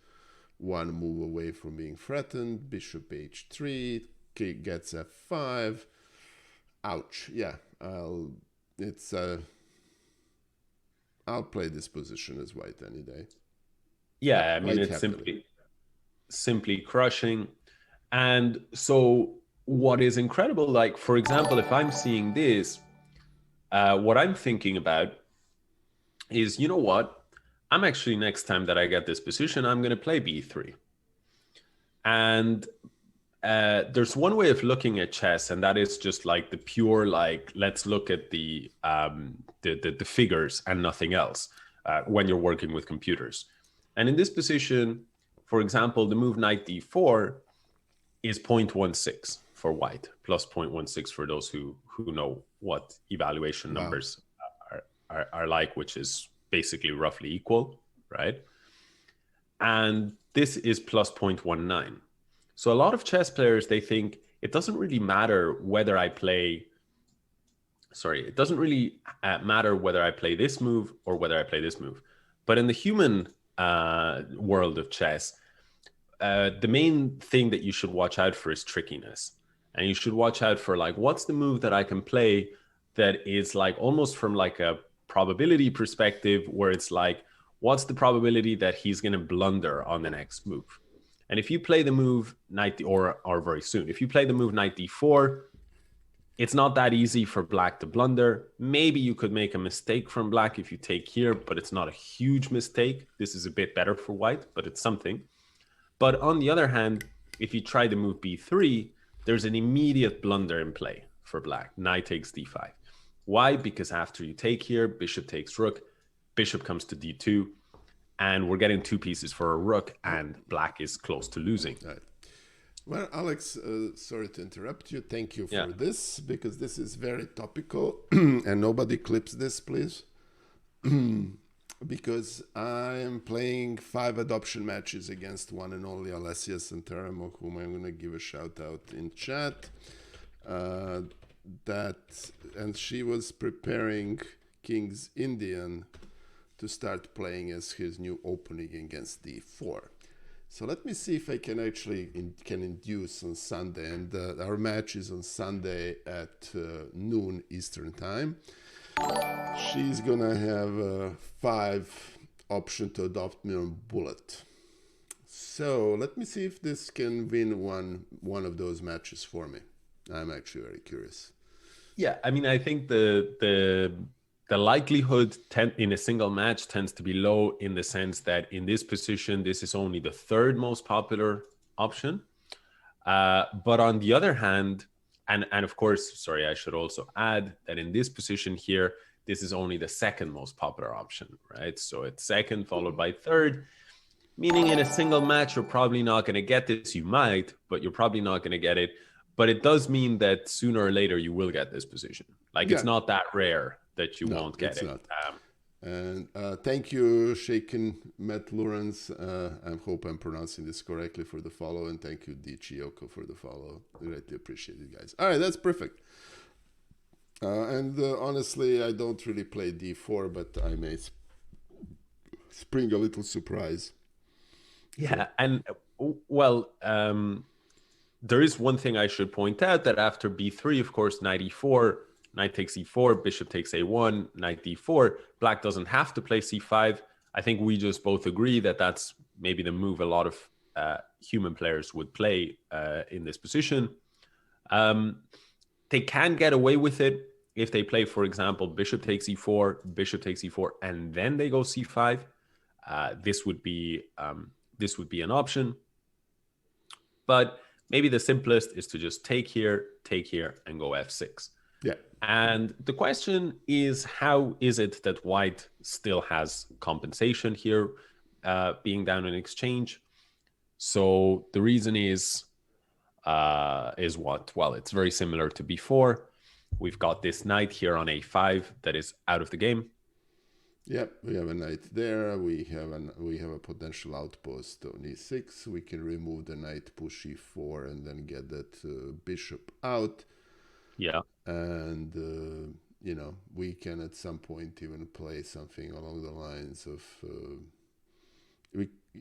one move away from being threatened. Bishop h3, gets f5. Ouch. Yeah, I'll play this position as white any day. Yeah, I mean, it's simply crushing. And so what is incredible, like, for example, if I'm seeing this, what I'm thinking about is, you know what? I'm actually, next time that I get this position, I'm going to play b3. And there's one way of looking at chess, and that is just like the pure, like, let's look at the figures and nothing else when you're working with computers. And in this position, for example, the move knight d4 is 0.16 for white, plus 0.16 for those who know what evaluation numbers are like, which is basically roughly equal, right? And this is plus 0.19. So a lot of chess players, they think it doesn't really matter whether I play... Sorry, it doesn't really matter whether I play this move or whether I play this move. But in the human world of chess, the main thing that you should watch out for is trickiness. And you should watch out for, like, what's the move that I can play that is like almost from like a probability perspective, where it's like, what's the probability that he's going to blunder on the next move? And if you play the move knight, or very soon, if you play the move knight d4, it's not that easy for black to blunder. Maybe you could make a mistake from black if you take here, but it's not a huge mistake. This is a bit better for white, but it's something. But on the other hand, if you try the move b3, there's an immediate blunder in play for black. Knight takes d5. Why? Because after you take here, bishop takes rook, bishop comes to d2, and we're getting two pieces for a rook, and black is close to losing. Right. Well, Alex, sorry to interrupt you. Thank you for this, because this is very topical, and nobody clips this, please. because I am playing 5 adoption matches against one and only Alessia Santaramo, whom I'm going to give a shout out in chat. And she was preparing King's Indian to start playing as his new opening against d4. So let me see if I can actually can induce on Sunday, and our match is on Sunday at noon Eastern time. She's gonna have 5 option to adopt me on bullet. So let me see if this can win one of those matches for me. I'm actually very curious. Yeah, I mean, I think the likelihood in a single match tends to be low, in the sense that in this position, this is only the 3rd most popular option. But on the other hand, and of course, sorry, I should also add that in this position here, this is only the 2nd most popular option, right? So it's 2nd followed by 3rd, meaning in a single match, you're probably not going to get this. You might, but you're probably not going to get it. But it does mean that sooner or later you will get this position. Like, it's not that rare that you won't get it. Not. And thank you, Shaken Matt Lawrence. I hope I'm pronouncing this correctly, for the follow. And thank you, D. Chiyoko, for the follow. Greatly appreciate it, guys. All right, that's perfect. And honestly, I don't really play d4, but I may spring a little surprise. Yeah, so. And well, there is one thing I should point out, that after b3, of course, knight e4, knight takes e4, bishop takes a1, knight d4. Black doesn't have to play c5. I think we just both agree that that's maybe the move a lot of human players would play in this position. They can get away with it if they play, for example, bishop takes e4, and then they go c5. This would be an option. But maybe the simplest is to just take here, and go f6. Yeah. And the question is, how is it that white still has compensation here, being down in exchange? So the reason is what? Well, it's very similar to before. We've got this knight here on a5 that is out of the game. Yep, we have a knight there. We have a potential outpost on e6. We can remove the knight, push e4, and then get that bishop out. Yeah. And we can at some point even play something along the lines of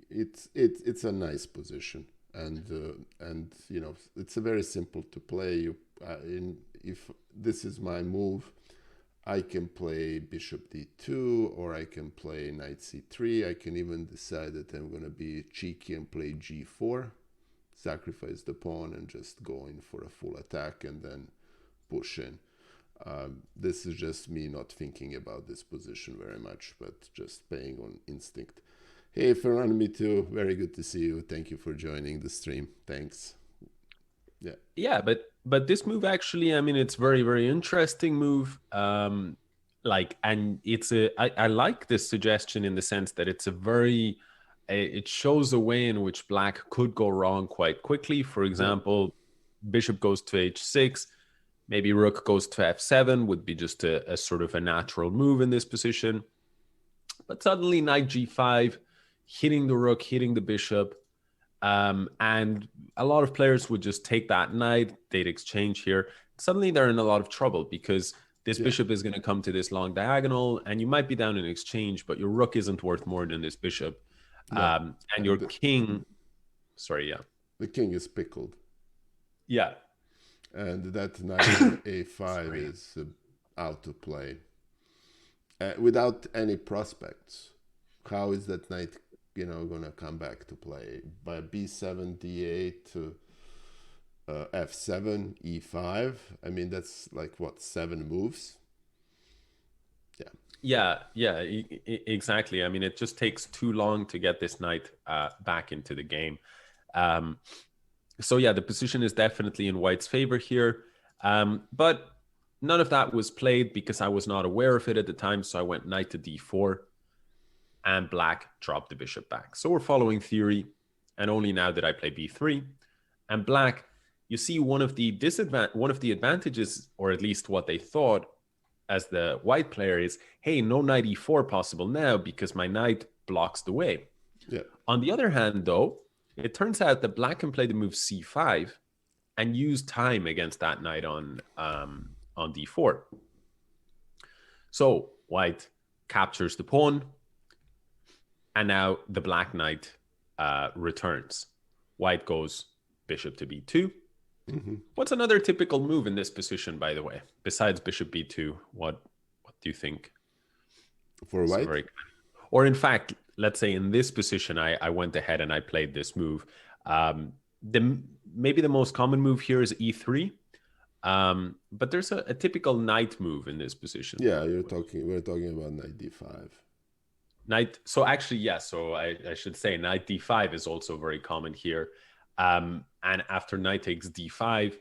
it's a nice position, and it's a very simple to play. If this is my move, I can play bishop d2, or I can play knight c3. I can even decide that I'm going to be cheeky and play g4, sacrifice the pawn, and just go in for a full attack and then push in. This is just me not thinking about this position very much, but just playing on instinct. Hey, Ferran, me too. Very good to see you. Thank you for joining the stream. Thanks. Yeah, but this move actually, I mean, it's very, very interesting move. And I like this suggestion in the sense that it shows a way in which black could go wrong quite quickly. For example, bishop goes to h6, maybe rook goes to f7 would be just a sort of a natural move in this position. But suddenly knight g5, hitting the rook, hitting the bishop. And a lot of players would just take that knight, they'd exchange here. Suddenly they're in a lot of trouble, because this bishop is going to come to this long diagonal, and you might be down in exchange, but your rook isn't worth more than this bishop. And your king, the king is pickled. Yeah. And that knight a5 is out to play without any prospects. How is that knight going to come back to play? By b7, d8 to f7, e5. I mean, that's like, what, 7 moves? Yeah, exactly. I mean, it just takes too long to get this knight back into the game. So yeah, the position is definitely in white's favor here. But none of that was played because I was not aware of it at the time. So I went knight to d4. And black dropped the bishop back. So we're following theory, and only now did I play b3. And black, you see, one of the advantages, or at least what they thought, as the white player is, hey, no knight e4 possible now because my knight blocks the way. Yeah. On the other hand, though, it turns out that black can play the move c5 and use time against that knight on d4. So white captures the pawn, and now the black knight returns. White goes bishop to b2. Mm-hmm. What's another typical move in this position, by the way, besides bishop b2? What do you think? For white? Or in fact, let's say in this position, I went ahead and I played this move. Maybe the most common move here is e3. But there's a typical knight move in this position. Yeah, we're talking about knight d5. So actually, yeah, so I should say knight d5 is also very common here. And after knight takes d5,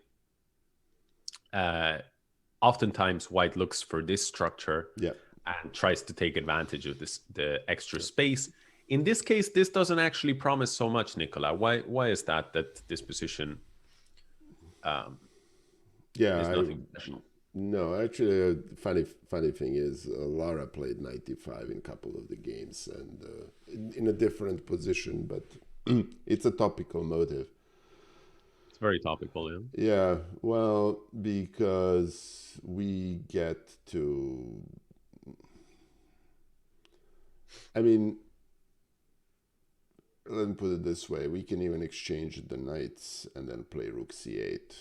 oftentimes white looks for this structure and tries to take advantage of the extra space. In this case, this doesn't actually promise so much, Nicola. Why is that this position is nothing special? No, actually, funny thing is, Lara played knight d5 in a couple of the games, and in a different position, but it's a topical motive. It's very topical, yeah. Yeah, well, because we get to... I mean, let me put it this way. We can even exchange the knights and then play rook c8.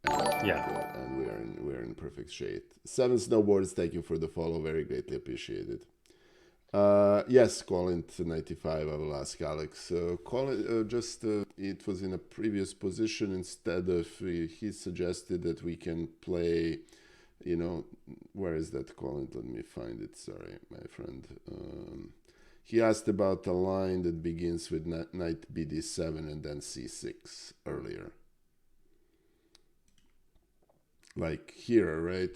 And we're in perfect shape. 7 Snowboards, thank you for the follow. Very greatly appreciated. Yes, Colin to 95. I will ask Alex. Colin, it was in a previous position instead of he suggested that we can play. Where is that, Colin? Let me find it. Sorry, my friend. He asked about a line that begins with knight bd7 and then c6 earlier. Like here, right?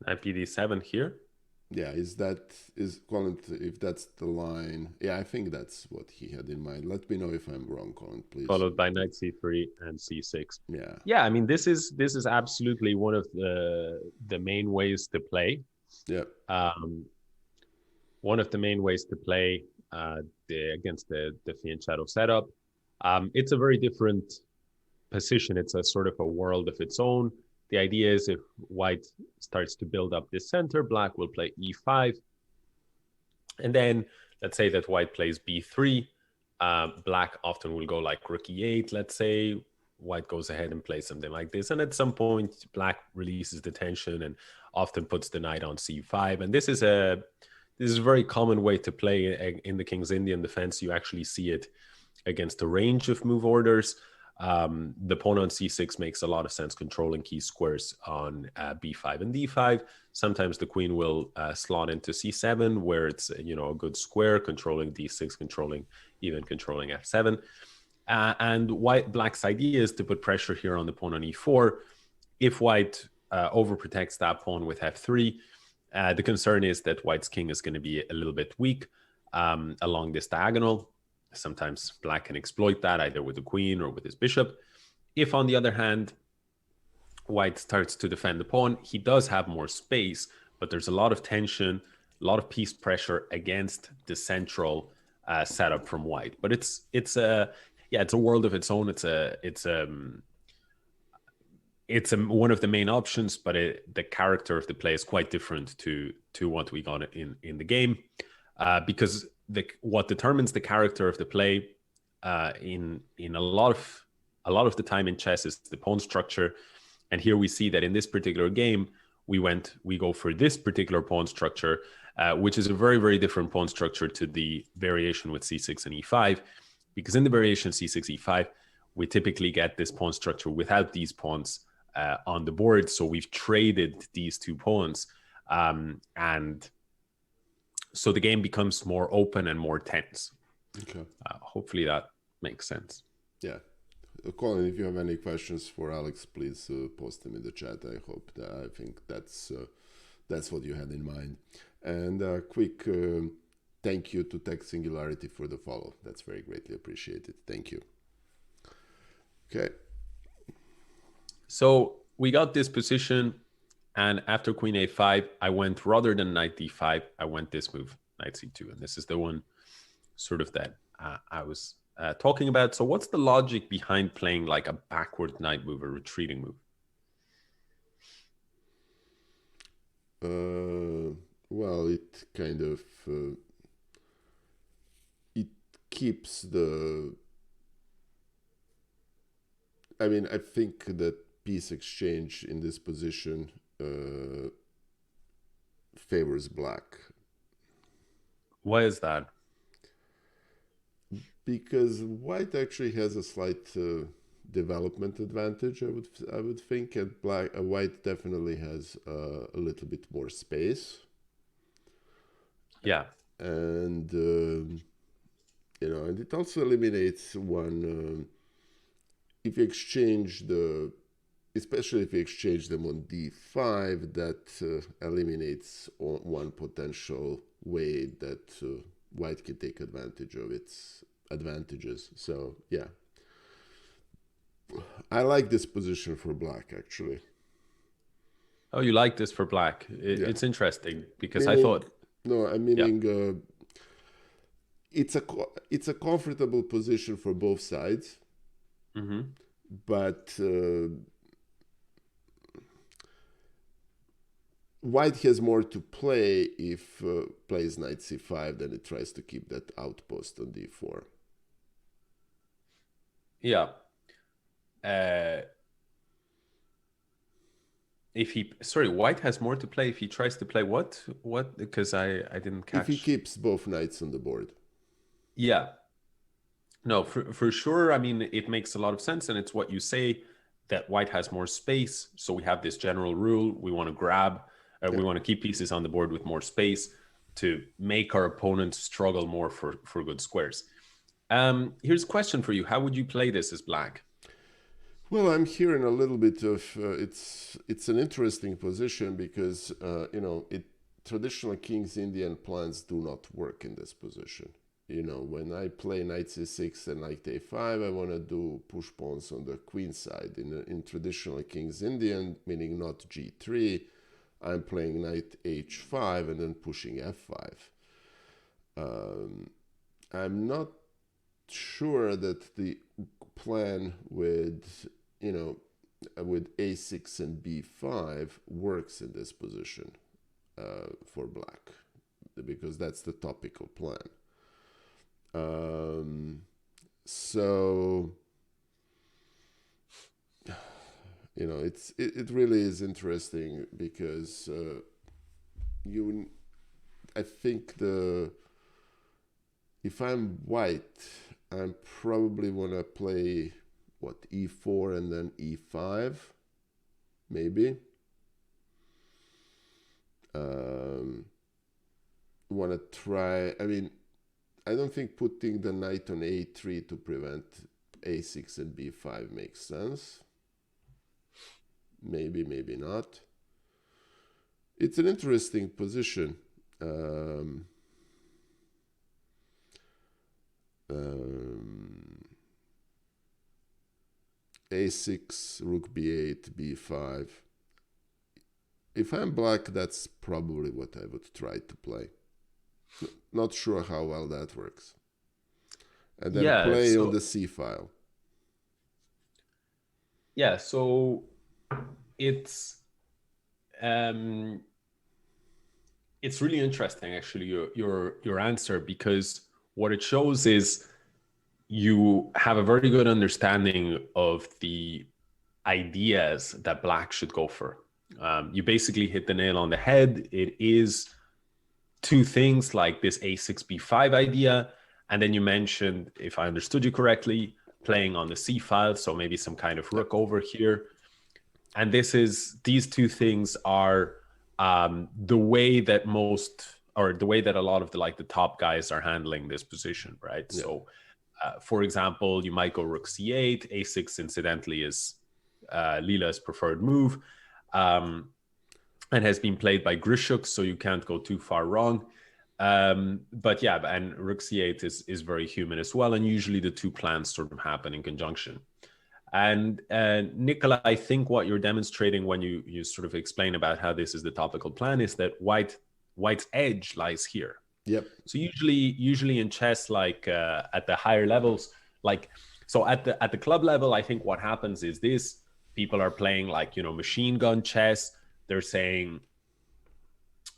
Knight bd7 here? Yeah, is Colin, if that's the line? Yeah, I think that's what he had in mind. Let me know if I'm wrong, Colin, please. Followed by knight c3 and c6. Yeah. Yeah, I mean, this is absolutely one of the main ways to play. Yeah. One of the main ways to play against the Fiend Shadow setup. It's a very different position. It's a sort of a world of its own. The idea is if white starts to build up this center, black will play e5. And then let's say that white plays b3. Black often will go like rook e8, let's say. White goes ahead and plays something like this. And at some point, black releases the tension and often puts the knight on c5. And this is a very common way to play in the King's Indian defense. You actually see it against a range of move orders. The pawn on c6 makes a lot of sense, controlling key squares on b5 and d5. Sometimes the queen will slot into c7, where it's a good square, controlling d6, controlling f7. And black's idea is to put pressure here on the pawn on e4. If white overprotects that pawn with f3, the concern is that white's king is going to be a little bit weak along this diagonal. Sometimes black can exploit that either with the queen or with his bishop. If, on the other hand, white starts to defend the pawn, he does have more space, but there's a lot of tension, a lot of piece pressure against the central setup from white. But it's a world of its own. It's one of the main options, but the character of the play is quite different to what we got in the game, because what determines the character of the play in a lot of the time in chess is the pawn structure. And here we see that in this particular game, we go for this particular pawn structure, which is a very, very different pawn structure to the variation with c6 and e5, because in the variation c6, e5, we typically get this pawn structure without these pawns on the board. So we've traded these two pawns, and so the game becomes more open and more tense. Okay. Hopefully that makes sense. Yeah. Colin, if you have any questions for Alex, please post them in the chat. I think that's what you had in mind. And a quick thank you to Tech Singularity for the follow. That's very greatly appreciated. Thank you. Okay. So we got this position, And after queen a5, I went, rather than knight d5, I went this move, knight c2. And this is the one sort of that I was talking about. So what's the logic behind playing like a backward knight move, a retreating move? Well, it kind of it keeps the. I mean, I think that piece exchange in this position favors black. Why is that? Because white actually has a slight development advantage, I would think, and white definitely has a little bit more space. Yeah. And and it also eliminates one if you exchange especially if you exchange them on d5, that eliminates one potential way that white can take advantage of its advantages. So yeah, I like this position for black, actually. Oh, you like this for black? It's interesting because meaning, I thought. No, I'm meaning it's a comfortable position for both sides. Mm-hmm. But white has more to play if plays knight c5 than it tries to keep that outpost on d4. Yeah. White has more to play if he tries to play what? What? Because I didn't catch. If he keeps both knights on the board. Yeah. No, for sure. I mean, it makes a lot of sense, and it's what you say, that white has more space. So we have this general rule: we want to grab, we want to keep pieces on the board with more space to make our opponents struggle more for good squares. Here's a question for you: how would you play this as black? Well, I'm hearing a little bit of it's an interesting position because traditional King's Indian plans do not work in this position. When I play knight c6 and knight a5, I want to do push pawns on the queen side. In traditional King's Indian, meaning not g3, I'm playing knight h5 and then pushing f5. I'm not sure that the plan with a6 and b5 works in this position for black, because that's the topical plan. So it really is interesting because I think if I'm white, I probably want to play e4 and then e5, maybe. Want to try. I mean, I don't think putting the knight on a3 to prevent a6 and b5 makes sense. Maybe, maybe not. It's an interesting position. A6, rook b8, b5. If I'm black, that's probably what I would try to play. Not sure how well that works. And then play on the c file. Yeah, so it's really interesting, actually, your answer, because what it shows is you have a very good understanding of the ideas that black should go for. You basically hit the nail on the head. It is two things, like this a6 b5 idea, and then you mentioned, if I understood you correctly, playing on the c file, so maybe some kind of rook over here. And these two things are the way that a lot of the top guys are handling this position, right? Yeah. So for example, you might go rook c8. A6 incidentally is Lila's preferred move, and has been played by Grishuk, so you can't go too far wrong. But yeah, and rook c8 is very human as well, and usually the two plans sort of happen in conjunction. And Nicola, I think what you're demonstrating when you sort of explain about how this is the topical plan is that white's edge lies here. Yep. So usually in chess, like at the higher levels, like so at the club level, I think what happens is this: people are playing like, machine gun chess. They're saying,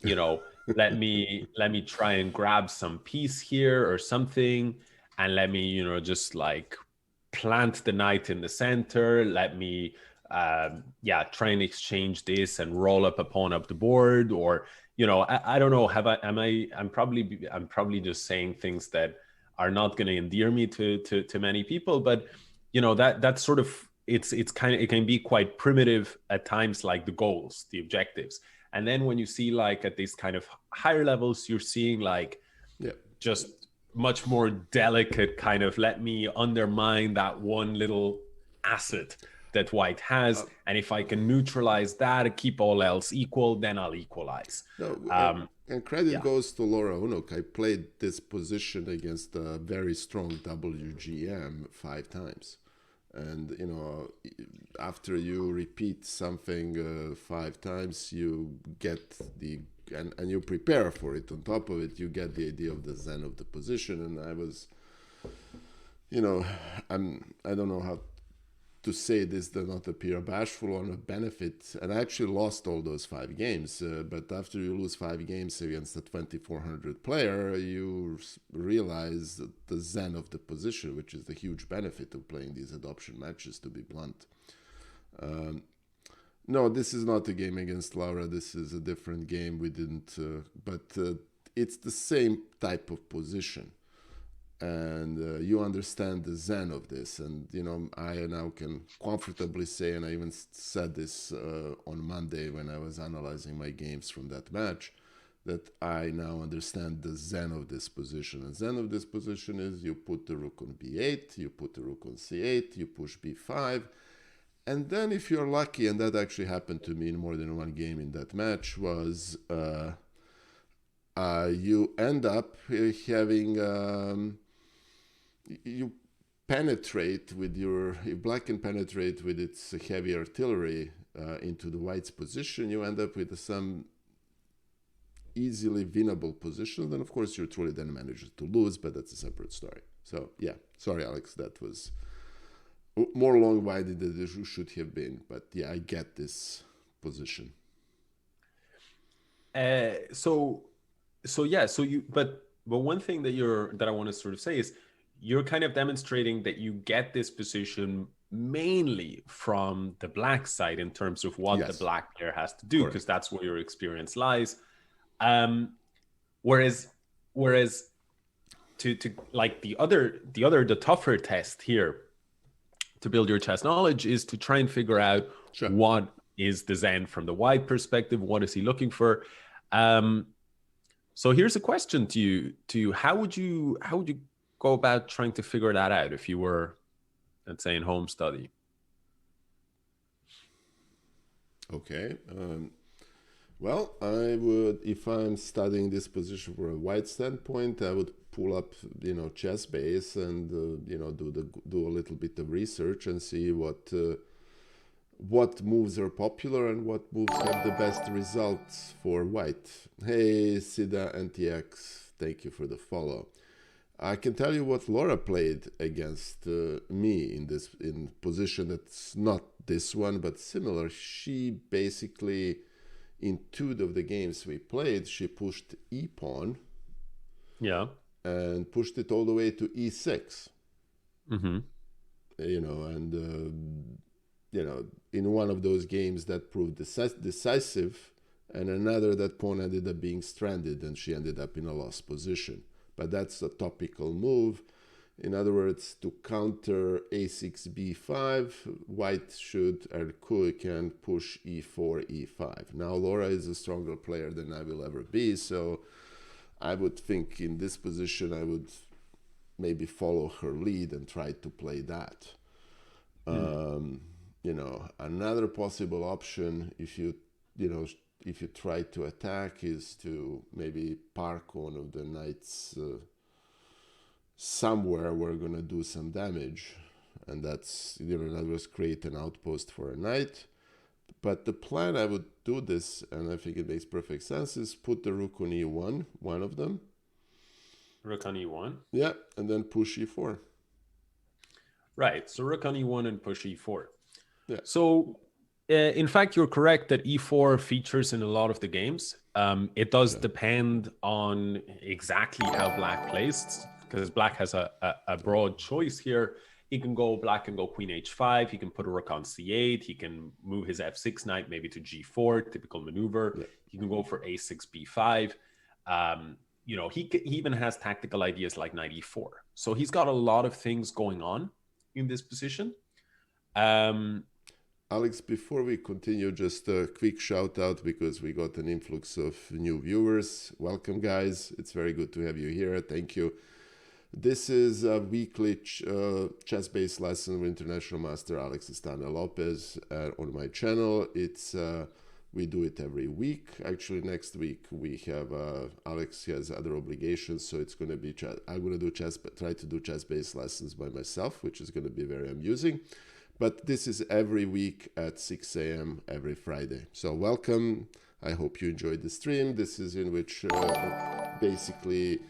let me try and grab some piece here or something, and let me just like plant the knight in the center. Let me try and exchange this and roll up a pawn up the board. Or I don't know, I'm probably just saying things that are not going to endear me to many people, but that sort of, it can be quite primitive at times, like the goals, the objectives. And then when you see like at these kind of higher levels, you're seeing like just much more delicate kind of, let me undermine that one little asset that white has. And if I can neutralize that, keep all else equal, then I'll equalize. And credit goes to Laura Unuk. I played this position against a very strong WGM 5 times. And after you repeat something 5 times, you get and you prepare for it. On top of it, you get the idea of the zen of the position. And I was, I don't know how to say this does not appear bashful or a benefit. And I actually lost all those 5 games. But after you lose 5 games against a 2400 player, you realize the zen of the position, which is the huge benefit of playing these adoption matches, to be blunt. No, this is not a game against Laura. This is a different game. We didn't, but it's the same type of position. And you understand the zen of this. And, I now can comfortably say, and I even said this on Monday when I was analyzing my games from that match, that I now understand the zen of this position. And zen of this position is you put the rook on b8, you put the rook on c8, you push b5. And then if you're lucky, and that actually happened to me in more than one game in that match, was you end up having... you penetrate with if black can penetrate with its heavy artillery into the white's position, you end up with some easily winnable position. Then, of course, you truly then manage to lose, but that's a separate story. So, yeah, sorry, Alex, that was more long-winded than it should have been. But, yeah, I get this position. But one thing that I want to sort of say is, you're kind of demonstrating that you get this position mainly from the black side in terms of what the black player has to do, because that's where your experience lies. Whereas to like the tougher test here to build your chess knowledge is to try and figure out what is the zen from the white perspective. What is he looking for? So here's a question to you. How would you go about trying to figure that out if you were, let's say, in home study? Okay. Well, I would, if I'm studying this position from a white standpoint, I would pull up, Chessbase and, do a little bit of research and see what moves are popular and what moves have the best results for white. Hey, Sida NTX, thank you for the follow. I can tell you what Laura played against me in position that's not this one, but similar. She basically, in 2 of the games we played, she pushed e-pawn. Yeah. And pushed it all the way to e6. Mm-hmm. In one of those games that proved decisive, and another that pawn ended up being stranded, and she ended up in a lost position. But that's a topical move. In other words, to counter a6, b5, white can push e4, e5. Now, Laura is a stronger player than I will ever be, so I would think in this position I would maybe follow her lead and try to play that. Another possible option, if you try to attack, is to maybe park one of the knights somewhere we're going to do some damage. and that's, in other words, create an outpost for a knight. But the plan I would do this, and I think it makes perfect sense, is put the rook on e1, one of them. Rook on e1. Yeah, and then push e4. Right, so rook on e1 and push e4. Yeah. So, in fact, you're correct that e4 features in a lot of the games. It does depend on exactly how black plays, because black has a broad choice here. Black can go queen h5, he can put a rook on c8, he can move his f6 knight maybe to g4, typical maneuver. Yeah. He can go for a6, b5. He even has tactical ideas like knight e4. So he's got a lot of things going on in this position. Alex, before we continue, just a quick shout out because we got an influx of new viewers. Welcome, guys. It's very good to have you here. Thank you. This is a weekly chess-based lesson with International Master Alex Astaneh Lopez on my channel. We do it every week. Actually, next week we have Alex has other obligations, so it's going to be I'm going to try to do chess-based lessons by myself, which is going to be very amusing. But this is every week at 6 a.m. every Friday. So welcome. I hope you enjoyed the stream. This is in which basically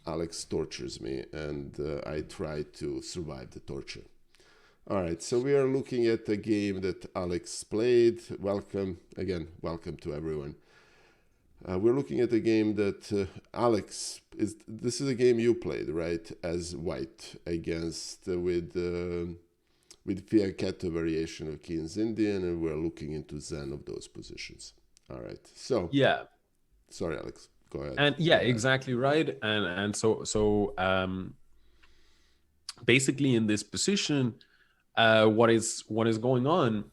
Alex tortures me, and I try to survive the torture. All right, so we are looking at a game that Alex played. Welcome, again, welcome to everyone. We're looking at a game that Alex, this is a game you played, right, as white against, with fianchetto variation of King's Indian, and we're looking into Zen of those positions. All right, so. Yeah. Sorry, Alex. Go ahead. And yeah, exactly right. And so basically in this position, what is going on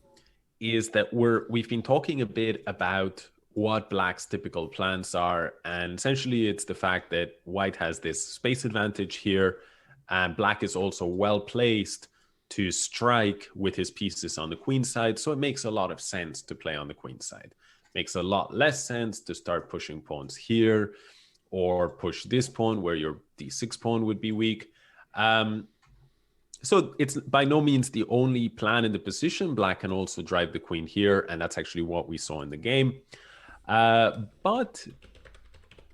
is that we've been talking a bit about what black's typical plans are, and essentially it's the fact that white has this space advantage here, and black is also well placed to strike with his pieces on the queen side, so it makes a lot of sense to play on the queen side. Makes a lot less sense to start pushing pawns here or push this pawn where your d6 pawn would be weak. So it's by no means the only plan in the position. Black can also drive the queen here, and that's actually what we saw in the game. But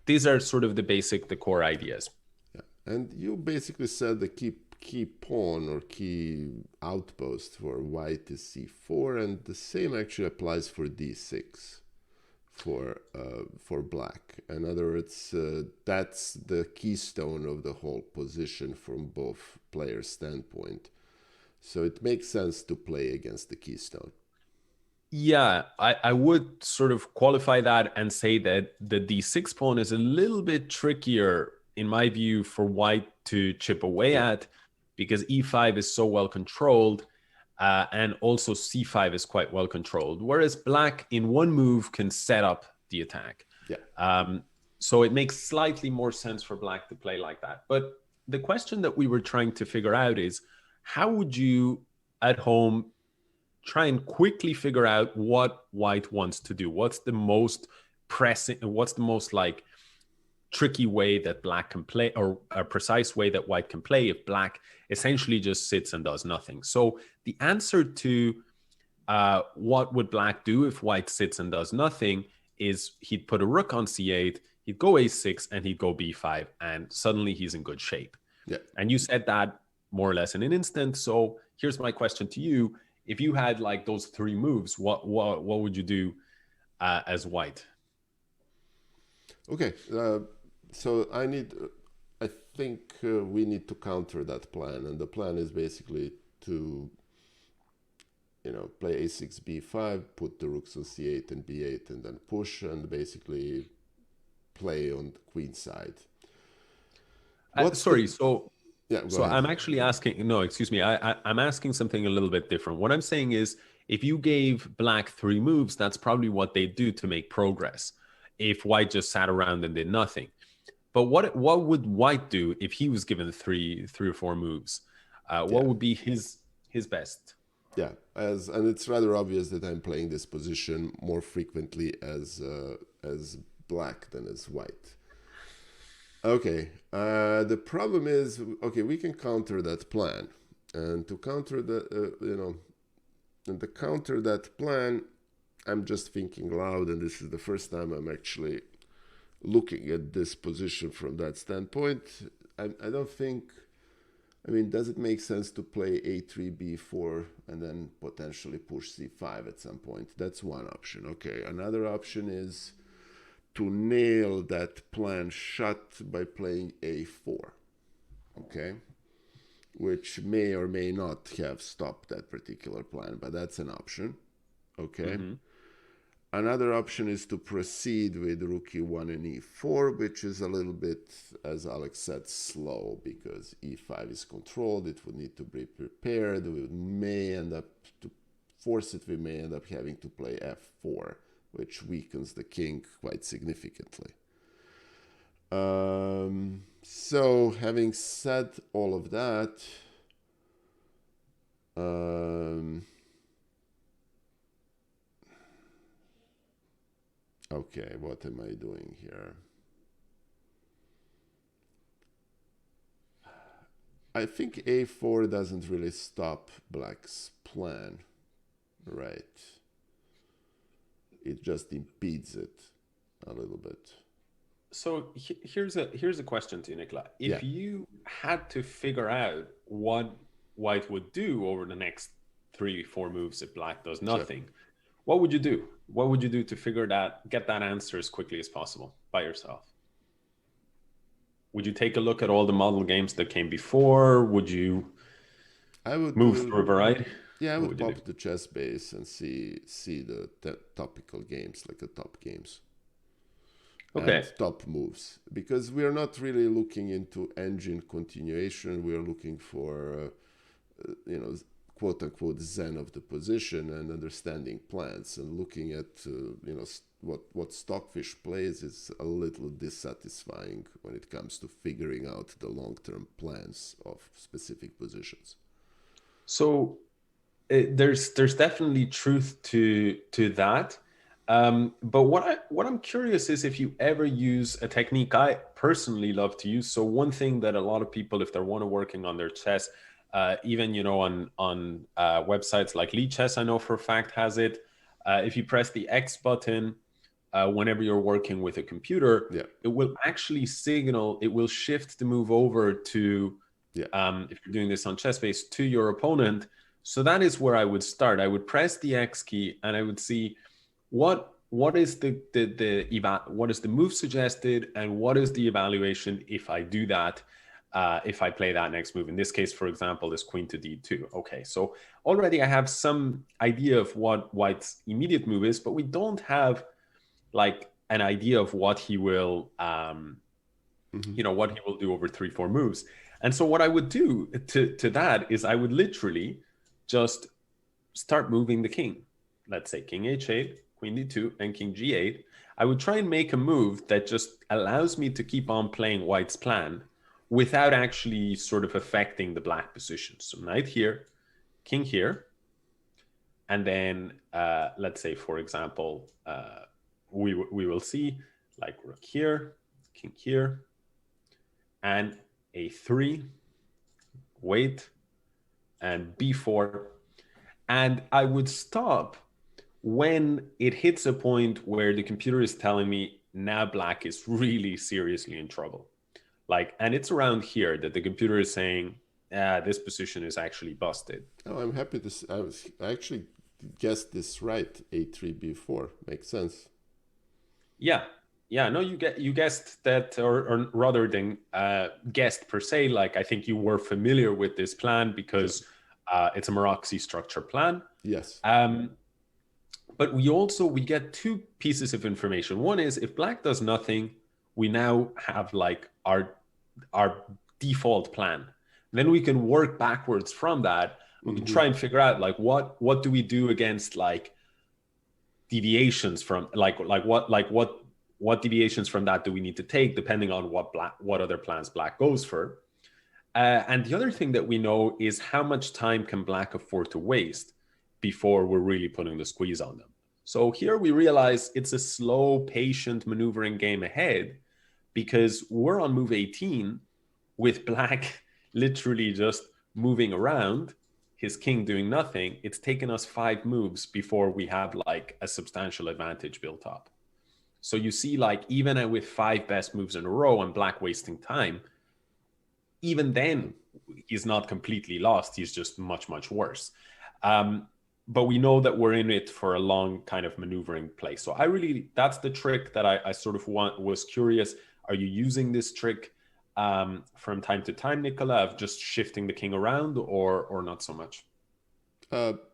these are sort of the core ideas. Yeah. And you basically said the key pawn or key outpost for white is c4, and the same actually applies for d6 for black. In other words, that's the keystone of the whole position from both players' standpoint. So it makes sense to play against the keystone. Yeah, I would sort of qualify that and say that the d6 pawn is a little bit trickier, in my view, for white to chip away at, because e5 is so well controlled. And also c5 is quite well controlled, whereas black in one move can set up the attack. Yeah. So it makes slightly more sense for black to play like that. But the question that we were trying to figure out is, how would you at home try and quickly figure out what white wants to do? What's the most pressing, what's the most like tricky way that black can play, or a precise way that white can play if black essentially just sits and does nothing? So the answer to what would black do if white sits and does nothing is he'd put a rook on c8, he'd go a6, and he'd go b5, and suddenly he's in good shape. Yeah. And you said that more or less in an instant. So here's my question to you. If you had like those three moves, what would you do as white? Okay. So I think we need to counter that plan, and the plan is basically to, play a6, b5, put the rooks on c8 and b8, and then push, and basically play on the queen side. I'm actually asking, no, excuse me, I'm asking something a little bit different. What I'm saying is, if you gave black three moves, that's probably what they do to make progress, if white just sat around and did nothing. But what would white do if he was given three or four moves? What would be his best? Yeah, and it's rather obvious that I'm playing this position more frequently as black than as white. Okay, the problem is, okay, we can counter that plan, And to counter and to counter that plan, I'm just thinking loud, and this is the first time I'm actually looking at this position from that standpoint. I don't think, does it make sense to play a3, b4, and then potentially push c5 at some point? That's one option. Okay, another option is to nail that plan shut by playing a4. Okay, which may or may not have stopped that particular plan, but that's an option. Okay. Mm-hmm. Another option is to proceed with rook e1 and e4, which is a little bit, as Alex said, slow, because e5 is controlled. It would need to be prepared. We may end up, to force it, we may end up having to play f4, which weakens the king quite significantly. So having said all of that, okay, what am I doing here? I think a4 doesn't really stop black's plan, right? It just impedes it a little bit. So here's a question to you, Nicola. If you had to figure out what white would do over the next 3-4 moves if black does nothing, what would you do? What would you do to figure that, get that answer as quickly as possible by yourself? Would you take a look at all the model games that came before? Would you move through a variety? Yeah, I would pop the Chessbase and see the topical games, like the top games. Okay. And top moves, because we are not really looking into engine continuation. We are looking for, quote unquote zen of the position and understanding plans, and looking at what Stockfish plays is a little dissatisfying when it comes to figuring out the long-term plans of specific positions. So there's definitely truth to that. But what I'm curious is if you ever use a technique I personally love to use. So one thing that a lot of people, if they're working on their chess, even on websites like Lead Chess, I know for a fact has it. If you press the X button whenever you're working with a computer, it will actually signal. It will shift the move over to if you're doing this on Chessbase, to your opponent. So that is where I would start. I would press the X key and I would see what is what is the move suggested and what is the evaluation if I do that, if I play that next move. In this case, for example, is queen to d2. Okay, so already I have some idea of what white's immediate move is, but we don't have like an idea of what he will what he will do over 3-4 moves. And so what I would do to that is I would literally just start moving the king. Let's say king h8, queen d2, and king g8. I would try and make a move that just allows me to keep on playing white's plan without actually sort of affecting the black position. So knight here, king here, and then let's say, for example, we will see like rook here, king here, and a3, wait, and b4. And I would stop when it hits a point where the computer is telling me now black is really seriously in trouble. And it's around here that the computer is saying, this position is actually busted. Oh, I'm happy I actually guessed this right. a3, b4 makes sense. Yeah, no, you guessed that, or rather than guessed per se, I think you were familiar with this plan because it's a Maroczy structure plan. Yes. But we get two pieces of information. One is if black does nothing, we now have our default plan. Then we can work backwards from that. We can try and figure out what do we do against deviations from what deviations from that do we need to take depending on what other plans black goes for. And the other thing that we know is how much time can black afford to waste before we're really putting the squeeze on them. So here we realize it's a slow, patient maneuvering game ahead because we're on move 18 with black literally just moving around, his king doing nothing, it's taken us 5 moves before we have like a substantial advantage built up. So you see, like, even with 5 best moves in a row and black wasting time, even then he's not completely lost. He's just much, much worse. But we know that we're in it for a long kind of maneuvering play. So that's the trick that I sort of was curious. Are you using this trick from time to time, Nicola, of just shifting the king around, or not so much?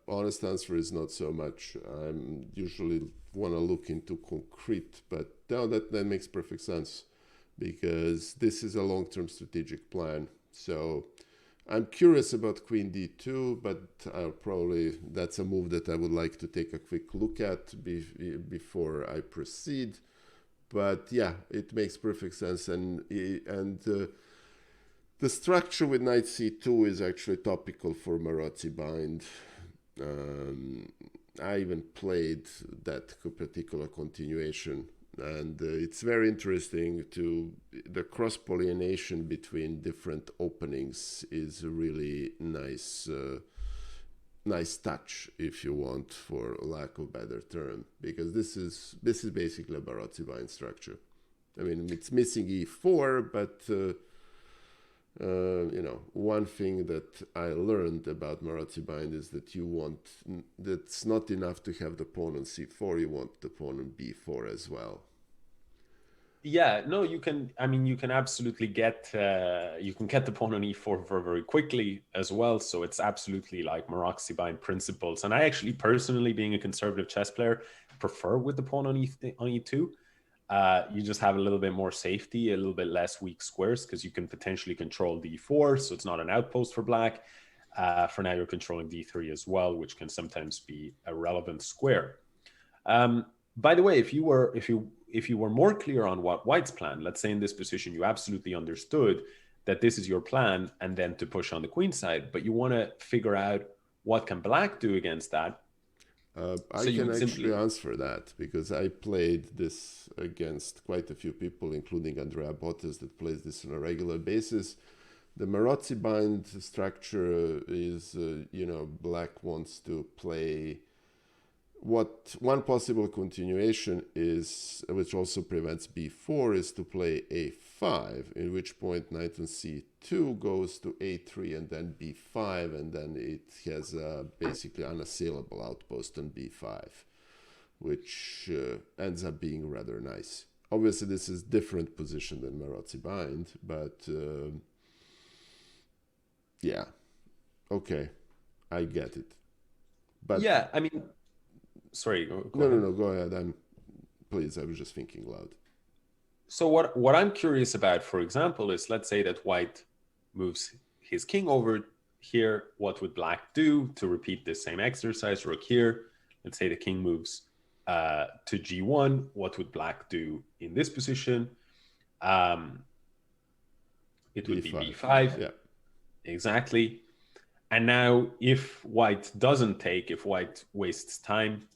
Honest answer is not so much. I'm usually want to look into concrete, but no, that makes perfect sense because this is a long-term strategic plan. So I'm curious about Queen D2, but that's a move that I would like to take a quick look at before I proceed. But yeah, it makes perfect sense, and the structure with Knight C2 is actually topical for Marazzi bind. I even played that particular continuation, and it's very interesting. The cross pollination between different openings is a really nice touch, if you want, for lack of a better term, because this is basically a Barozzi bind structure. I mean, it's missing e4, but one thing that I learned about Marazzi bind is that that's not enough to have the pawn on c4, you want the pawn on b4 as well. Yeah, no, you can absolutely get the pawn on e4 very quickly as well. So it's absolutely like Marazzi bind principles. And I actually personally, being a conservative chess player, prefer with the pawn on e2. You just have a little bit more safety, a little bit less weak squares, because you can potentially control d4, so it's not an outpost for black. For now, you're controlling d3 as well, which can sometimes be a relevant square. By the way, if you were more clear on what White's plan, let's say in this position you absolutely understood that this is your plan, and then to push on the queen side, but you want to figure out what can black do against that. I can actually answer that, because I played this against quite a few people, including Andrea Bottes, that plays this on a regular basis. The Marazzi bind structure is, black wants to play. What one possible continuation is, which also prevents b4, is to play a5, in which point knight on c2 goes to a3 and then b5, and then it has a basically unassailable outpost on b5, which ends up being rather nice. Obviously, this is different position than Marazzi bind, but yeah, okay, I get it. But yeah, I mean. Sorry. No, go ahead. Please, I was just thinking loud. So what I'm curious about, for example, is, let's say that White moves his king over here. What would black do to repeat this same exercise? Rook here. Let's say the king moves to g1. What would black do in this position? It would be b5. Yeah. Exactly. And now if White doesn't take, if White wastes time,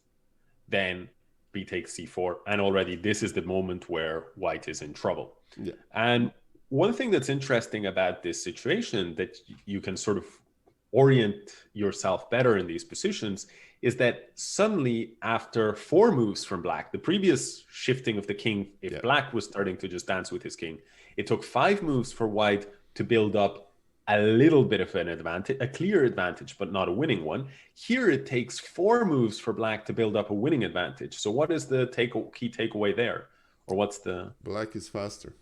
then b takes c4, and already this is the moment where White is in trouble. Yeah. And one thing that's interesting about this situation, that you can sort of orient yourself better in these positions, is that suddenly after 4 moves from black, the previous shifting of the king, if black was starting to just dance with his king, it took 5 moves for White to build up a little bit of an advantage, a clear advantage, but not a winning one. Here it takes 4 moves for black to build up a winning advantage. So what is the key takeaway there? Or what's the... Black is faster.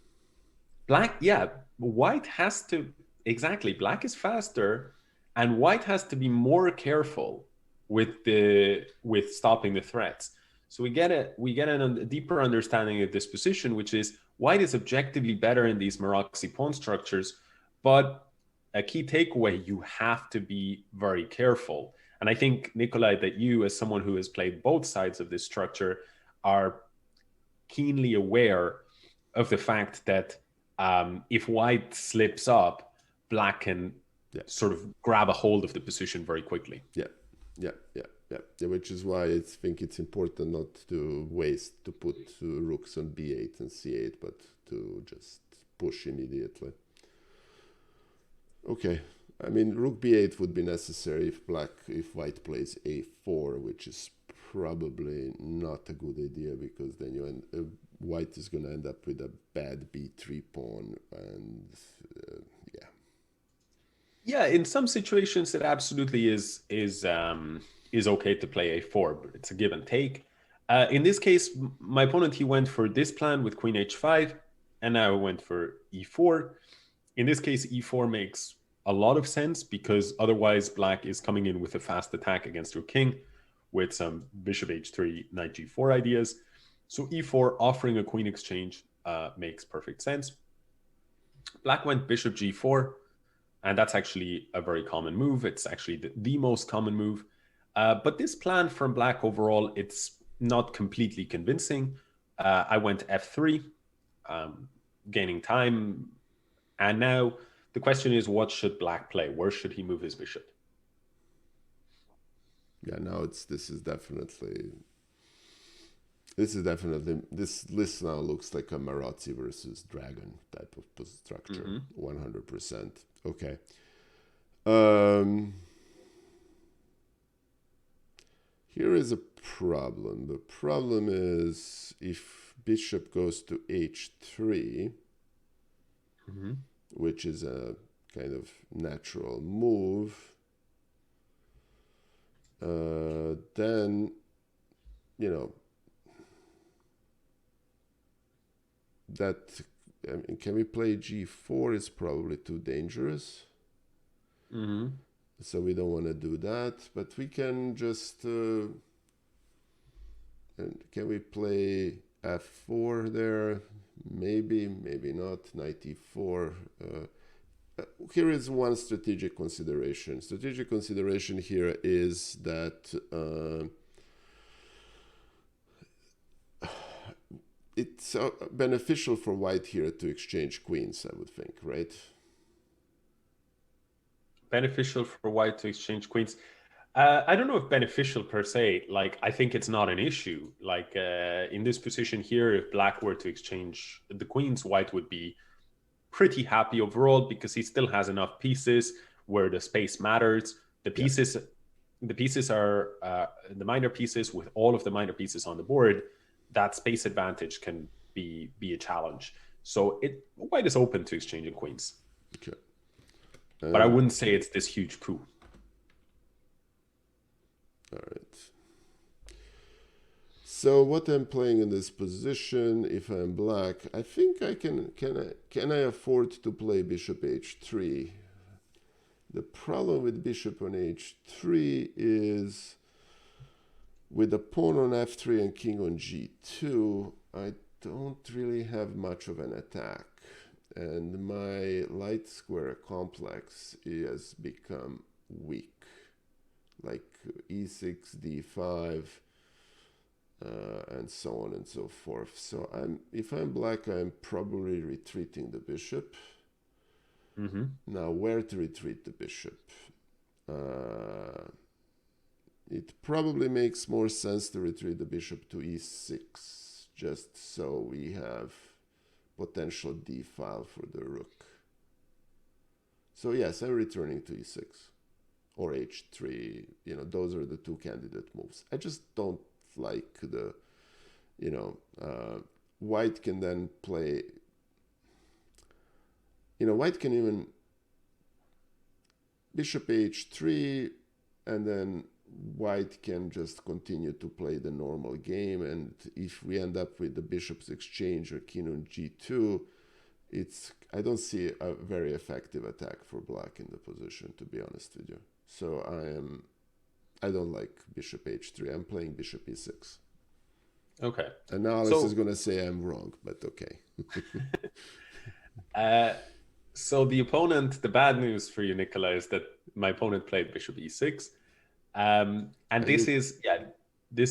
Black, yeah. White has to... Exactly. Black is faster, and White has to be more careful with stopping the threats. So we get a deeper understanding of this position, which is White is objectively better in these Marazzi pawn structures, but a key takeaway, you have to be very careful. And I think, Nikolai, that you, as someone who has played both sides of this structure, are keenly aware of the fact that if White slips up, black can sort of grab a hold of the position very quickly. Yeah, which is why I think it's important not to put rooks on b8 and c8, but to just push immediately. Okay, I mean, rook b8 would be necessary if white plays a4, which is probably not a good idea because then white is going to end up with a bad b3 pawn, and yeah. Yeah, in some situations it absolutely is okay to play a4, but it's a give and take. In this case, my opponent, he went for this plan with queen h5, and now I went for e4. In this case, e4 makes a lot of sense because otherwise black is coming in with a fast attack against rook king with some bishop h3, knight g4 ideas. So e4 offering a queen exchange makes perfect sense. Black went bishop g4, and that's actually a very common move. It's actually the most common move. But this plan from black overall, it's not completely convincing. I went f3, gaining time. And now the question is, what should black play? Where should he move his bishop? Yeah, now this list now looks like a Marazzi versus Dragon type of structure, 100%. Okay. Here is a problem. The problem is if bishop goes to h3, which is a kind of natural move, then, you know, that, I mean, can we play g4? It's probably too dangerous. So we don't want to do that, but we can just, and can we play f4 there? Maybe, maybe not. Knight e4. Here is one strategic consideration. Strategic consideration here is that it's beneficial for white here to exchange queens, I would think, right? Beneficial for white to exchange queens. I don't know if beneficial per se. Like, I think it's not an issue. Like, in this position here, if black were to exchange the queens, white would be pretty happy overall because he still has enough pieces where the space matters. The pieces, the pieces are the minor pieces. With all of the minor pieces on the board, that space advantage can be a challenge. So white is open to exchanging queens. Okay. But I wouldn't say it's this huge coup. All right. So what I'm playing in this position, if I'm black, I think I can I afford to play bishop h3? The problem with bishop on h3 is with the pawn on f3 and king on g2, I don't really have much of an attack. And my light square complex has become weak, like e6, d5, and so on and so forth. So if I'm black, I'm probably retreating the bishop. Now, where to retreat the bishop? It probably makes more sense to retreat the bishop to e6, just so we have potential d file for the rook. So yes, I'm returning to e6 or h3. You know, those are the two candidate moves. I just don't like the, you know, white can then play, you know, white can even bishop h3, and then white can just continue to play the normal game. And if we end up with the bishop's exchange or king on g2, I don't see a very effective attack for black in the position, to be honest with you. So I don't like bishop h3. I'm playing bishop e6. Okay. And now Alice is going to say I'm wrong, but okay. So the bad news for you, Nicola, is that my opponent played bishop e6. And this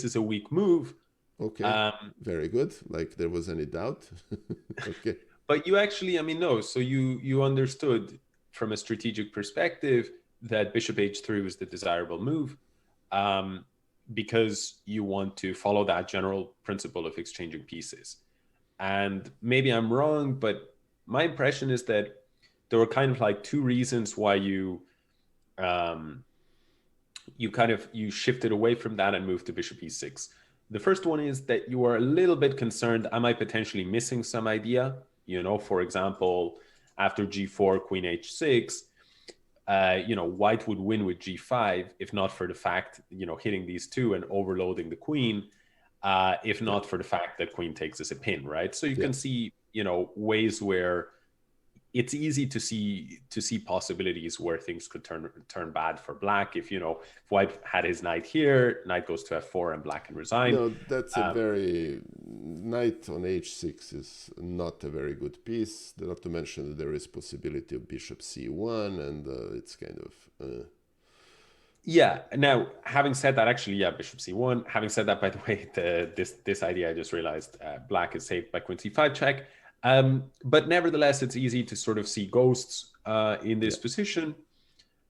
is a weak move. Okay. Very good. Like there was any doubt. Okay. But you actually, I mean, no. So you understood from a strategic perspective that bishop h3 was the desirable move, because you want to follow that general principle of exchanging pieces. And maybe I'm wrong, but my impression is that there were kind of like two reasons why you you shifted away from that and moved to bishop e6. The first one is that you are a little bit concerned, am I potentially missing some idea? For example, after g4, queen h6, white would win with g5 if not for the fact, hitting these two and overloading the queen, if not for the fact that queen takes as a pin, right? So you can see, ways where it's easy to see possibilities where things could turn bad for black. If white had his knight here, knight goes to f4 and black can resign. No, that's a very knight on h6 is not a very good piece. Not to mention that there is possibility of bishop c1, and it's kind of. Yeah. Now, having said that, actually, yeah, bishop c1. Having said that, by the way, this idea I just realized, black is saved by queen c5 check. But nevertheless, it's easy to sort of see ghosts in this position.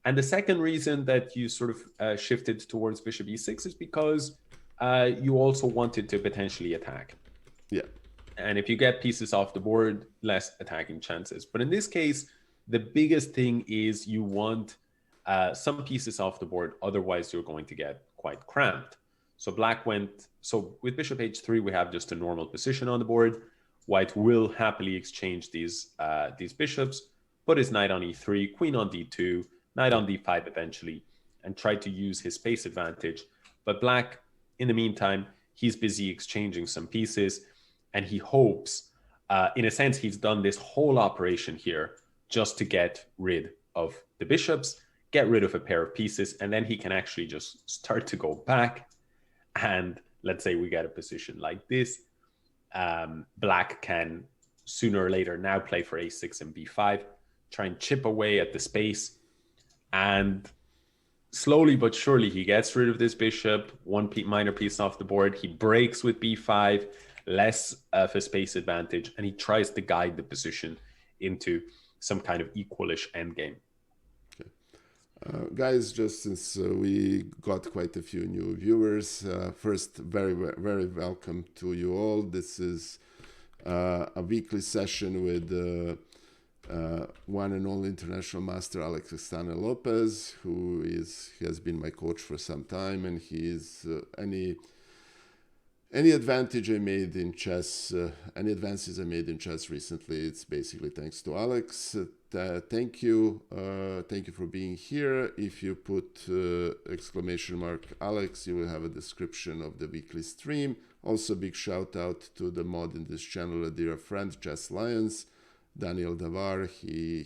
And the second reason that you sort of shifted towards bishop e6 is because you also wanted to potentially attack. Yeah. And if you get pieces off the board, less attacking chances. But in this case, the biggest thing is you want some pieces off the board. Otherwise, you're going to get quite cramped. So so with bishop h3, we have just a normal position on the board. White will happily exchange these bishops, put his knight on e3, queen on d2, knight on d5 eventually, and try to use his space advantage. But black, in the meantime, he's busy exchanging some pieces, and he hopes, in a sense, he's done this whole operation here just to get rid of the bishops, get rid of a pair of pieces, and then he can actually just start to go back. And let's say we get a position like this. Black can sooner or later now play for a6 and b5, try and chip away at the space, and slowly but surely he gets rid of this bishop, one minor piece off the board. He breaks with b5, less of a space advantage, and he tries to guide the position into some kind of equalish endgame. Guys, just since we got quite a few new viewers, first, very, very welcome to you all. This is a weekly session with one and only international master Astaneh Lopez, who has been my coach for some time, and he is any advantage I made in chess, any advances I made in chess recently, it's basically thanks to Alex. Thank you for being here. If you put exclamation mark Alex, you will have a description of the weekly stream. Also, big shout out to the mod in this channel, a dear friend, Chess Lions, Daniel Davar. He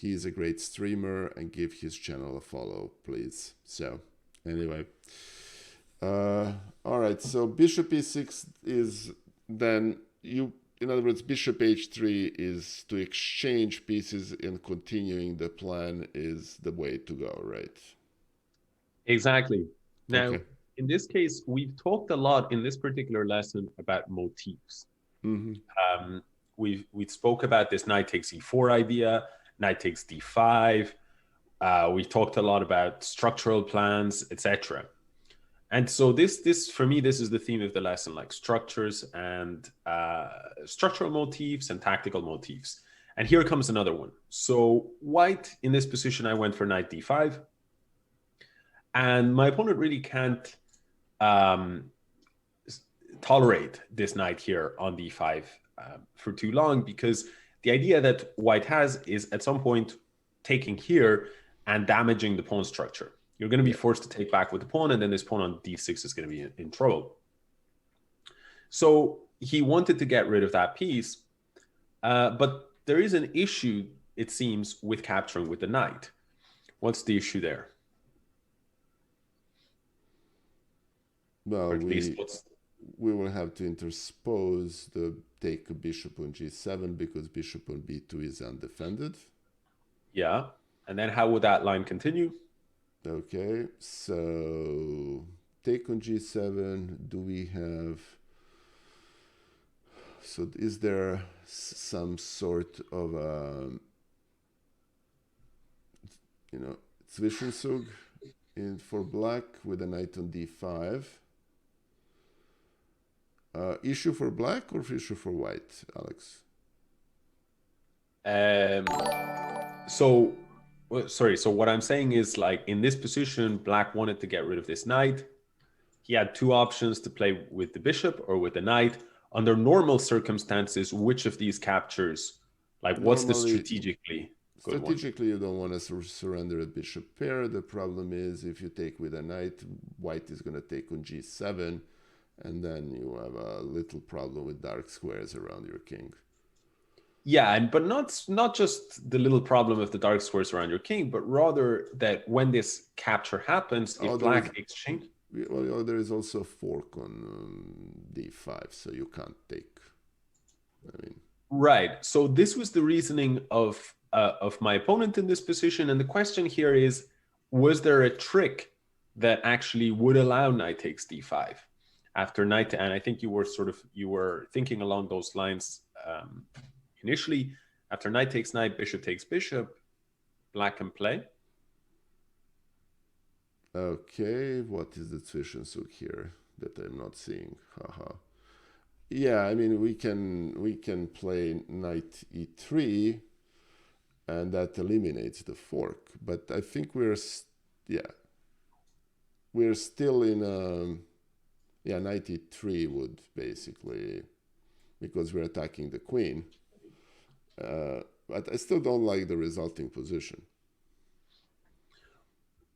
is a great streamer, and give his channel a follow, please. So, anyway. All right, so bishop e6 is then in other words, bishop h3 is to exchange pieces, and continuing the plan is the way to go, right? Exactly. Now, in this case, we've talked a lot in this particular lesson about motifs. Mm-hmm. We spoke about this knight takes e4 idea, knight takes d5. We talked a lot about structural plans, etc. And so this for me, this is the theme of the lesson, like structures and structural motifs and tactical motifs. And here comes another one. So white, in this position, I went for knight d5. And my opponent really can't tolerate this knight here on d5 for too long, because the idea that white has is at some point taking here and damaging the pawn structure. You're going to be forced to take back with the pawn, and then this pawn on d6 is going to be in trouble. So he wanted to get rid of that piece, but there is an issue, it seems, with capturing with the knight. What's the issue there? Well, we will have to interpose the take bishop on g7, because bishop on b2 is undefended. Yeah, and then how would that line continue? Okay, so take on g7, do we have... So is there some sort of Zwischenzug for black with a knight on d5? Issue for black or issue for white, Alex? So Well, sorry. So what I'm saying is, like, in this position, black wanted to get rid of this knight. He had two options to play with the bishop or with the knight. Under normal circumstances, which of these captures, like, what's the Normally, strategically good one? strategically, you don't want to surrender a bishop pair. The problem is if you take with a knight, white is going to take on g7, and then you have a little problem with dark squares around your king. Yeah, but not just the little problem of the dark squares around your king, but rather that when this capture happens, if black exchange. Well, there is also a fork on d5, so you can't take. I mean, Right. So this was the reasoning of my opponent in this position, and the question here is: was there a trick that actually would allow knight takes d5 after knight? And I think you were thinking along those lines initially. After knight takes knight, bishop takes bishop, black can play. okay, what is the Zwischenzug here that I'm not seeing? Haha. Yeah, I mean we can play knight e3, and that eliminates the fork. But I think we're still in a knight e3 would basically, because we're attacking the queen. But I still don't like the resulting position.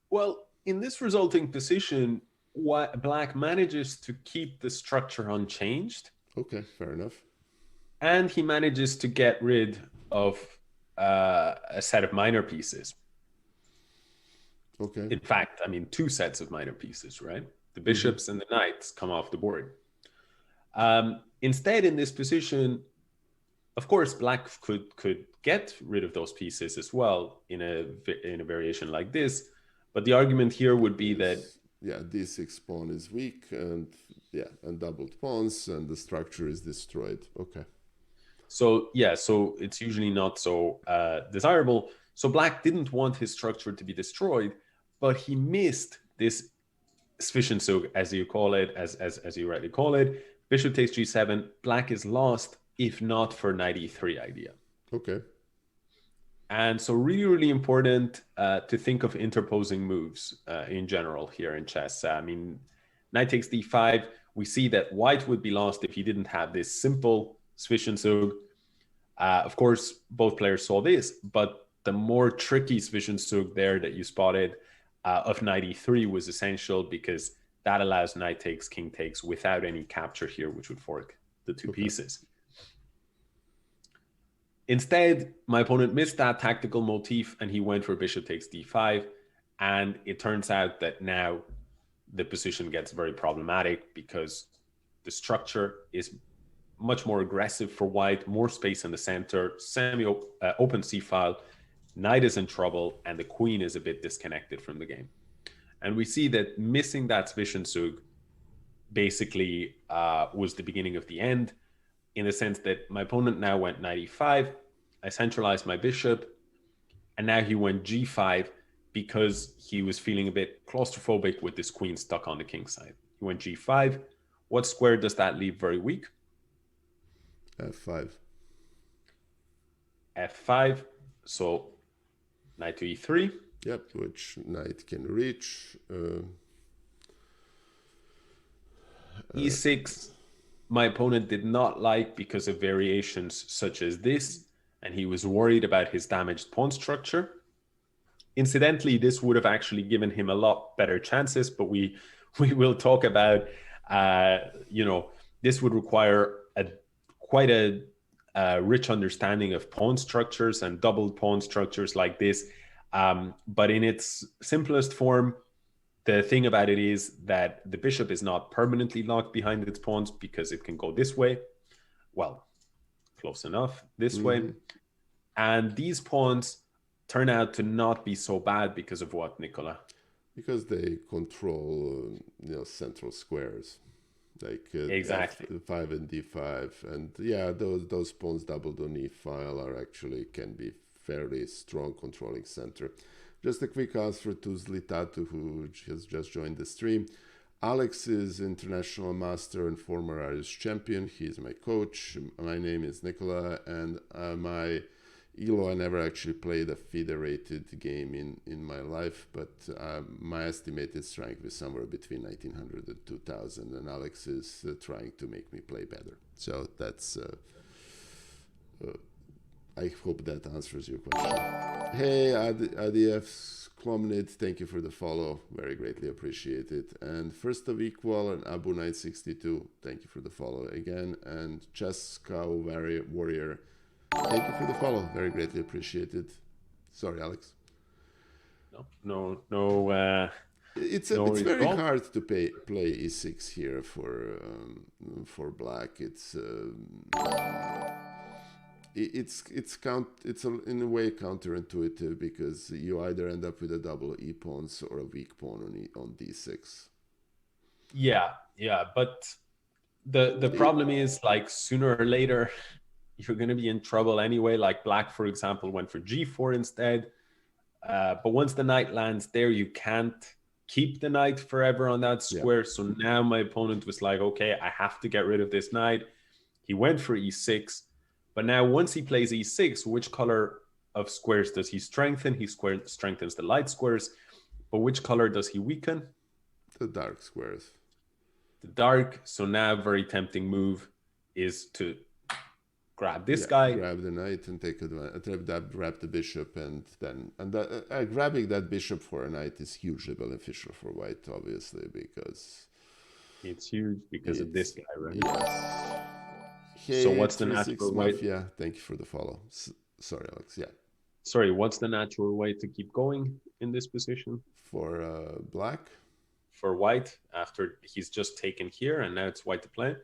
Well, in this resulting position, black manages to keep the structure unchanged. Okay, fair enough. And he manages to get rid of a set of minor pieces. Okay. In fact, I mean, two sets of minor pieces, right? The bishops and the knights come off the board. Instead, in this position, of course, black could get rid of those pieces as well in a variation like this. But the argument here would be that d6 pawn is weak, and doubled pawns, and the structure is destroyed. Okay. So it's usually not so desirable. So black didn't want his structure to be destroyed, but he missed this Zwischenzug, as you call it, as you rightly call it. Bishop takes g7. Black is lost if not for knight e3 idea. Okay. And so really, really important to think of interposing moves in general here in chess. I mean, knight takes d5. We see that white would be lost if he didn't have this simple Zwischenzug. Of course, both players saw this, but the more tricky Zwischenzug there that you spotted of knight e3 was essential, because that allows knight takes, king takes without any capture here, which would fork the two pieces. Instead, my opponent missed that tactical motif and he went for bishop takes d5. And it turns out that now the position gets very problematic because the structure is much more aggressive for white, more space in the center, semi-open c-file, knight is in trouble, and the queen is a bit disconnected from the game. And we see that missing that Zwischenzug basically was the beginning of the end, in the sense that my opponent now went knight e5, I centralized my bishop, and now he went g5 because he was feeling a bit claustrophobic with this queen stuck on the king side. He went g5. What square does that leave very weak? f5. f5. So knight to e3. Yep, which knight can reach. e6. My opponent did not like because of variations such as this, and he was worried about his damaged pawn structure. Incidentally, this would have actually given him a lot better chances, but we will talk about, this would require quite a rich understanding of pawn structures and doubled pawn structures like this. But in its simplest form, the thing about it is that the bishop is not permanently locked behind its pawns because it can go this way. Well, close enough this way. And these pawns turn out to not be so bad because of what, Nicola? Because they control, central squares, like exactly f5 and d5, and those pawns doubled on e-file can be fairly strong controlling center. Just a quick answer to Zlitatu, who has just joined the stream. Alex is international master and former Irish champion. He's my coach. My name is Nicola, and my Elo, I never actually played a federated game in my life, but my estimated strength is somewhere between 1900 and 2000, and Alex is trying to make me play better. So that's, I hope that answers your question. Hey, ADF Clomnid, thank you for the follow. Very greatly appreciated. And First of Equal and Abu Knight 62, thank you for the follow again. And Chess Cow Warrior, thank you for the follow. Very greatly appreciated. Sorry, Alex. No. It's very hard to play e6 here for black. It's in a way counterintuitive because you either end up with a double e pawns or a weak pawn on d6. Yeah, but the problem is, like, sooner or later you're going to be in trouble anyway. Like black, for example, went for g4 instead, but once the knight lands there, you can't keep the knight forever on that square. So now my opponent was like, okay, I have to get rid of this knight. He went for e6. But now once he plays e6, which color of squares does he strengthen? He strengthens the light squares. But which color does he weaken? The dark squares. The dark. So now very tempting move is to grab this guy. Grab the knight and take advantage. Grab the bishop, and grabbing that bishop for a knight is hugely beneficial for white, obviously, because... It's huge because of this guy, right? Yes. Hey, so what's the natural way? Mafia, thank you for the follow. Sorry, Alex. Yeah. Sorry, what's the natural way to keep going in this position? For black? For white, after he's just taken here, and now it's white to play.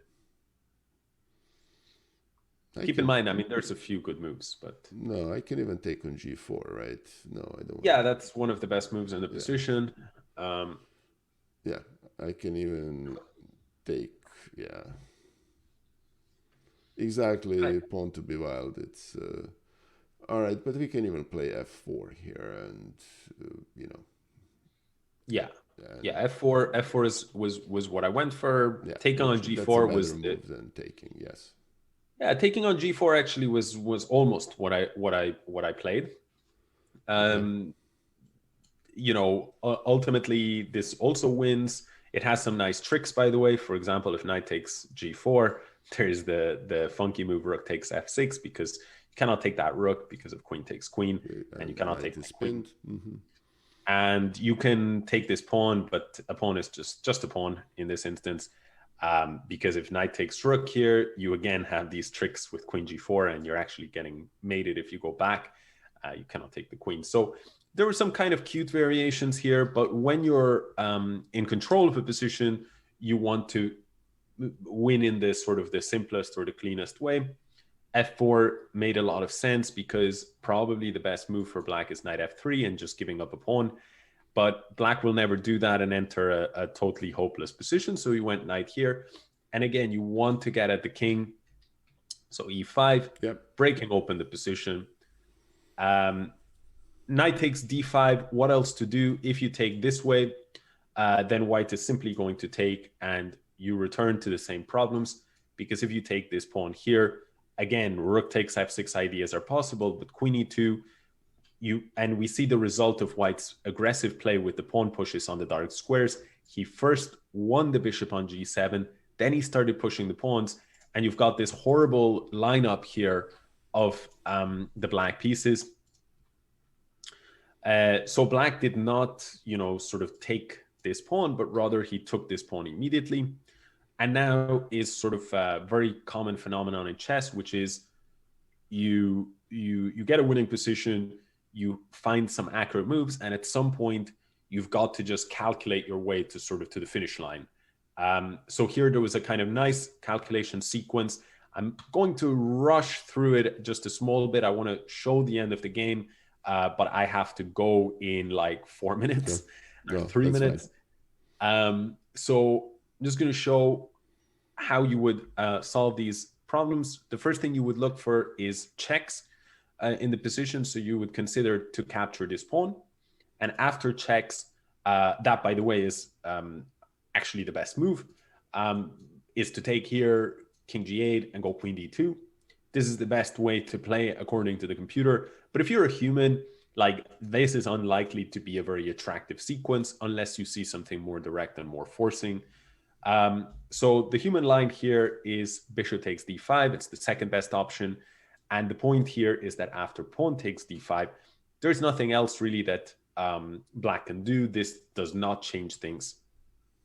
Keep in mind, I mean, there's a few good moves, but... No, I can even take on g4, right? No, I don't. Yeah, that's one of the best moves in the position. Yeah, I can even take... Yeah. Exactly, pawn to be wild. It's all right, but we can even play f4 here, and Yeah, f4 was what I went for. Yeah, taking on g4 was move than taking. Yes. Yeah, taking on g4 actually was almost what I played. Ultimately this also wins. It has some nice tricks, by the way. For example, if knight takes g4. There's the funky move rook takes f6, because you cannot take that rook because of queen takes queen, and you cannot take this queen. Mm-hmm. And you can take this pawn, but a pawn is just a pawn in this instance, because if knight takes rook here, you again have these tricks with queen g4, and you're actually getting mated if you go back. You cannot take the queen. So there were some kind of cute variations here, but when you're in control of a position, you want to win in this sort of the simplest or the cleanest way. f4 made a lot of sense because probably the best move for black is knight f3 and just giving up a pawn. But black will never do that and enter a totally hopeless position. So he went knight here. And again, you want to get at the king. So e5, breaking open the position. Knight takes d5. What else to do? If you take this way, then white is simply going to take, and you return to the same problems, because if you take this pawn here, again, rook takes f6 ideas are possible, but queen e2, and we see the result of white's aggressive play with the pawn pushes on the dark squares. He first won the bishop on g7, then he started pushing the pawns, and you've got this horrible lineup here of the black pieces. So black did not, sort of take this pawn, but rather he took this pawn immediately. And now is sort of a very common phenomenon in chess, which is you get a winning position, you find some accurate moves, and at some point you've got to just calculate your way to sort of to the finish line. So here there was a kind of nice calculation sequence. I'm going to rush through it just a small bit. I want to show the end of the game, but I have to go in like 4 minutes, 3 minutes. So I'm just going to show how you would solve these problems. The first thing you would look for is checks in the position. So you would consider to capture this pawn. And after checks, that, by the way, is actually the best move, is to take here king g8 and go queen d2. this is the best way to play according to the computer. But if you're a human, like this is unlikely to be a very attractive sequence unless you see something more direct and more forcing. So the human line here is bishop takes d5. It's the second best option. And the point here is that after pawn takes d5, there's nothing else really that black can do. This does not change things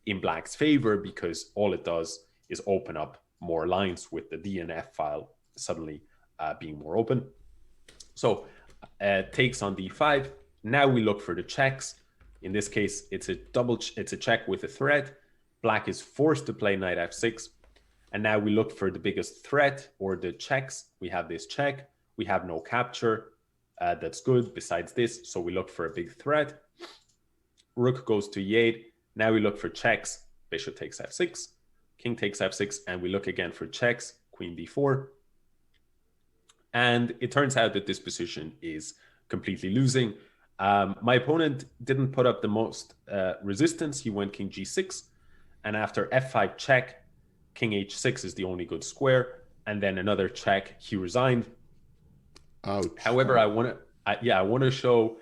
in black's favor because all it does is open up more lines with the D and F file suddenly being more open. So takes on d5. Now we look for the checks. In this case, it's a check with a threat. Black is forced to play knight f6. And now we look for the biggest threat or the checks. We have this check. We have no capture. That's good besides this. So we look for a big threat. Rook goes to e8. Now we look for checks. Bishop takes f6. King takes f6. And we look again for checks. Queen b4. And it turns out that this position is completely losing. My opponent didn't put up the most resistance. He went king g6. And after f5 check, king h6 is the only good square. And then another check, he resigned. Ouch. However, I want to show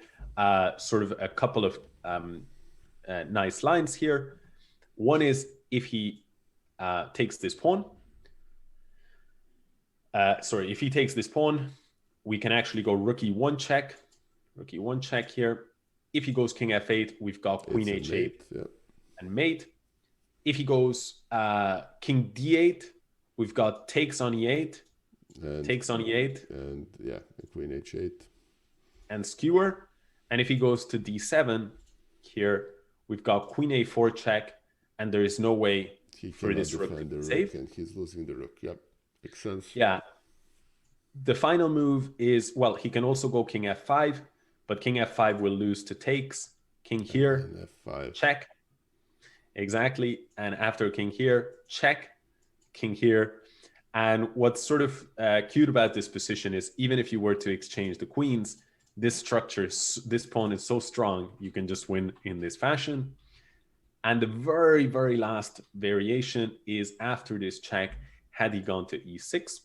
sort of a couple of nice lines here. One is if he takes this pawn. If he takes this pawn, we can actually go rook e1 check. Rook e1 check here. If he goes king f8, we've got queen h8 and mate. If he goes king d8, we've got takes on e8, takes on e8. And queen h8. And skewer. And if he goes to d7 here, we've got queen a4 check, and there is no way for this rook to be safe. And he's losing the rook. Yep, makes sense. Yeah. The final move is, well, he can also go king f5, but king f5 will lose to takes. King here, and f5. Check. Exactly. And after king here, check, king here. And what's sort of cute about this position is even if you were to exchange the queens, this structure, this pawn is so strong, you can just win in this fashion. And the very, very last variation is after this check, had he gone to e6.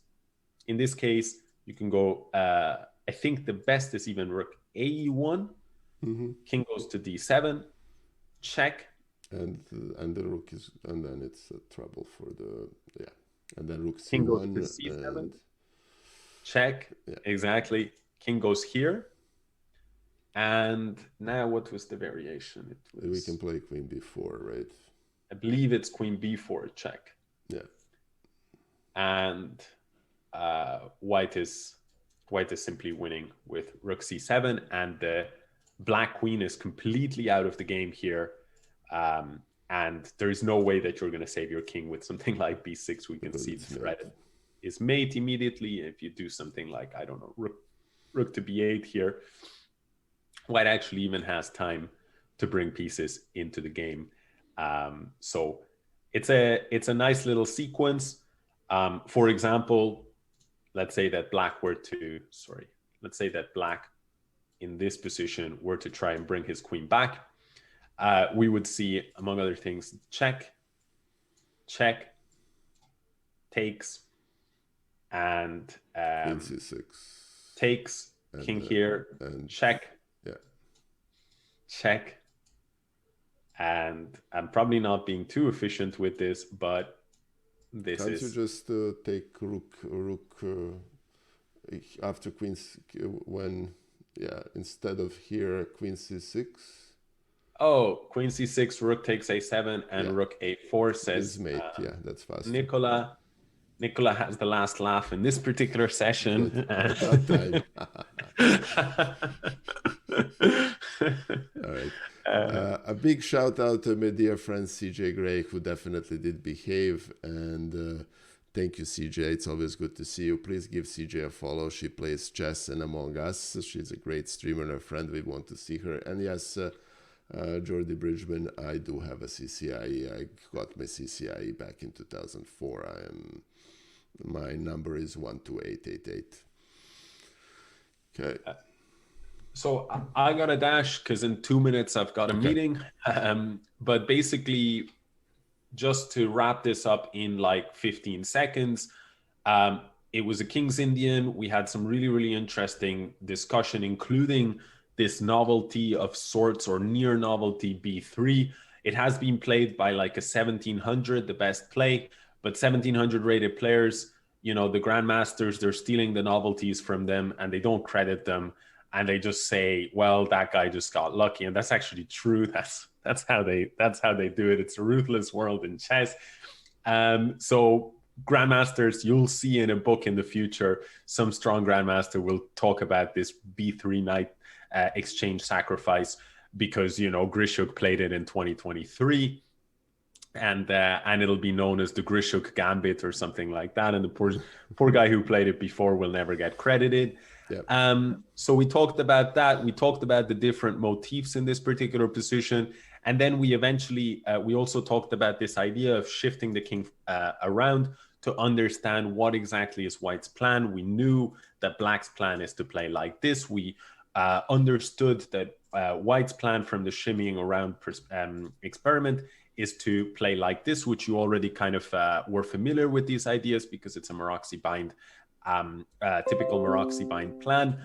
In this case, you can go, I think the best is even rook a1. Mm-hmm. King goes to d7, check. And the rook is, and then it's trouble for the, and then rook c1. King goes to c7, check, exactly. King goes here. And now what was the variation? We can play queen b4, right? I believe it's queen b4 check. Yeah. And white is simply winning with rook c7, and the black queen is completely out of the game here. And there is no way that you're going to save your king with something like b6. We can see the threat is mate immediately. If you do something like, I don't know, rook to b8 here, white actually even has time to bring pieces into the game. So it's a nice little sequence. For example, let's say that black in this position were to try and bring his queen back. We would see, among other things, check, check, takes, and queen c6. Takes, and king here, and check, check. And I'm probably not being too efficient with this, but this Can't you just take rook after queens when, instead of here, queen c6? Oh, queen c6, rook takes a7, and rook a4 says mate. That's fast. Nicola has the last laugh in this particular session. All right. A big shout out to my dear friend CJ Gray, who definitely did behave, and thank you, CJ. It's always good to see you. Please give CJ a follow. She plays chess and Among Us. She's a great streamer and a friend. We want to see her. And yes, Jordi Bridgman, I do have a CCIE. I got my CCIE back in 2004. My number is 12888. Okay. So I got a dash because in 2 minutes I've got a meeting. But basically, just to wrap this up in like 15 seconds, it was a King's Indian. We had some really, really interesting discussion, including this novelty of sorts or near novelty b3. It has been played by like a 1700, the best play, but 1700 rated players, you know, the grandmasters, they're stealing the novelties from them and they don't credit them. And they just say, well, that guy just got lucky. And that's actually true. That's how they do it. It's a ruthless world in chess. So grandmasters, you'll see in a book in the future, some strong grandmaster will talk about this b3 knight exchange sacrifice, because, you know, Grishuk played it in 2023, and it'll be known as the Grishuk Gambit or something like that. And the poor guy who played it before will never get credited. Yep. So we talked about that. We talked about the different motifs in this particular position. And then we eventually, we also talked about this idea of shifting the king around to understand what exactly is White's plan. We knew that Black's plan is to play like this. We understood that White's plan from the shimmying around experiment is to play like this, which you already kind of were familiar with these ideas because it's a Maroczy bind, typical Maroczy bind plan.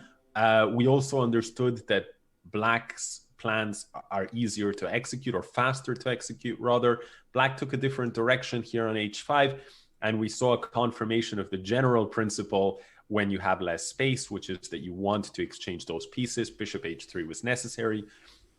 We also understood that Black's plans are easier to execute, or faster to execute rather. Black took a different direction here on h5, and we saw a confirmation of the general principle when you have less space, which is that you want to exchange those pieces. Bishop h3 was necessary.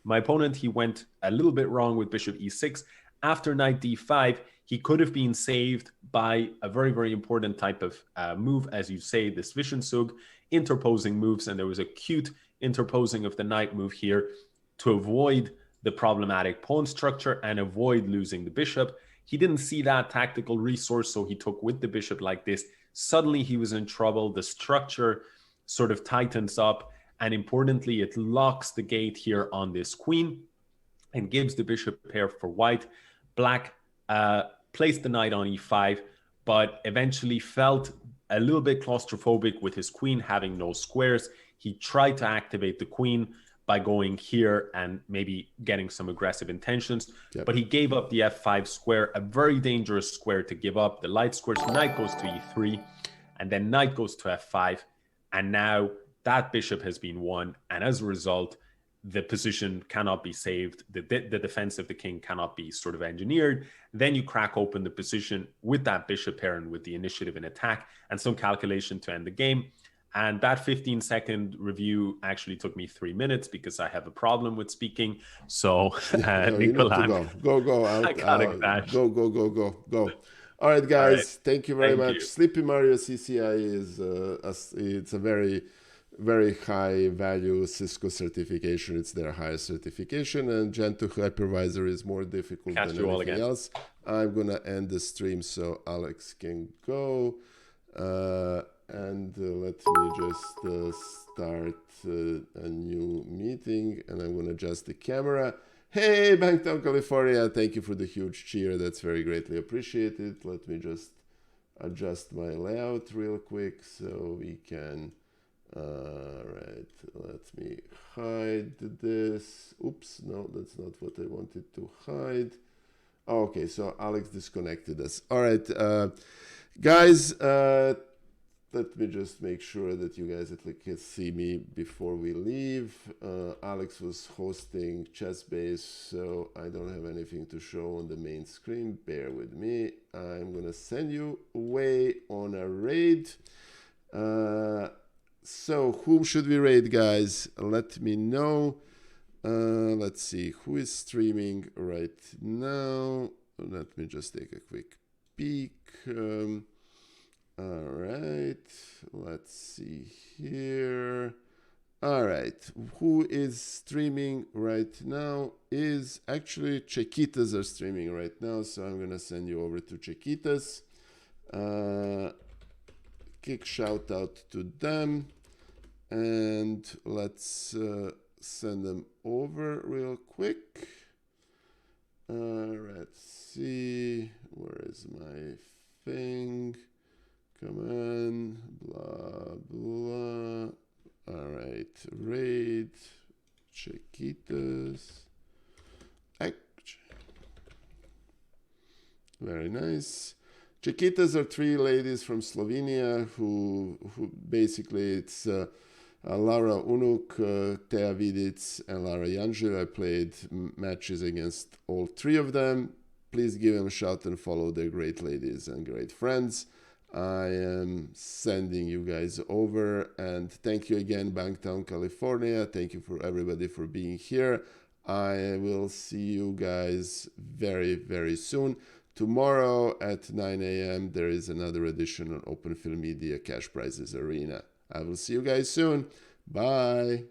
My opponent, he went a little bit wrong with bishop e6. After knight d5, he could have been saved by a very, very important type of move, as you say, this Zwischenzug, interposing moves, and there was a cute interposing of the knight move here to avoid the problematic pawn structure and avoid losing the bishop. He didn't see that tactical resource, so he took with the bishop like this. Suddenly he was in trouble. The structure sort of tightens up, and importantly, it locks the gate here on this queen and gives the bishop pair for White. Black placed the knight on e5, but eventually felt a little bit claustrophobic with his queen having no squares. He tried to activate the queen by going here and maybe getting some aggressive intentions. Yep. But he gave up the f5 square, a very dangerous square to give up. The light squares, knight goes to e3, and then knight goes to f5. And now that bishop has been won. And as a result, the position cannot be saved. The defense of the king cannot be sort of engineered. Then you crack open the position with that bishop pair and with the initiative and attack and some calculation to end the game. And that 15-second review actually took me 3 minutes because I have a problem with speaking. So, Nicola, go. I gotta crash. Go. All right, guys. Right. Thank you very much. Sleepy Mario CCI is it's a very, very high value Cisco certification. It's their highest certification, and Gentoo Hypervisor is more difficult than anything else. I'm gonna end the stream so Alex can go. And let me just start a new meeting, and I'm going to adjust the camera. Hey, Bangtown, California, thank you for the huge cheer. That's very greatly appreciated. Let me just adjust my layout real quick so we can... Right, let me hide this. Oops, no, that's not what I wanted to hide. Okay, so Alex disconnected us. All right, guys, let me just make sure that you guys at least can see me before we leave. Alex was hosting Chessbase, so I don't have anything to show on the main screen. Bear with me. I'm going to send you away on a raid. So whom should we raid, guys? Let me know. Let's see who is streaming right now. Let me just take a quick peek. All right, let's see here. All right, who is streaming right now is actually Chiquitas are streaming right now, so I'm gonna send you over to Chiquitas. Kick shout out to them, and let's send them over real quick. Let's see, where is my thing? Come on, blah, blah. All right, raid, Chiquitas. Very nice. Chiquitas are 3 ladies from Slovenia who basically it's Lara Unuk, Teja Vidic, and Lara Janžev. I played matches against all 3 of them. Please give them a shout and follow. They're great ladies and great friends. I am sending you guys over, and thank you again, Bangtown, California. Thank you for everybody for being here. I will see you guys very, very soon. Tomorrow at 9 a.m. there is another edition on Open Film Media Cash Prizes Arena. I will see you guys soon. Bye.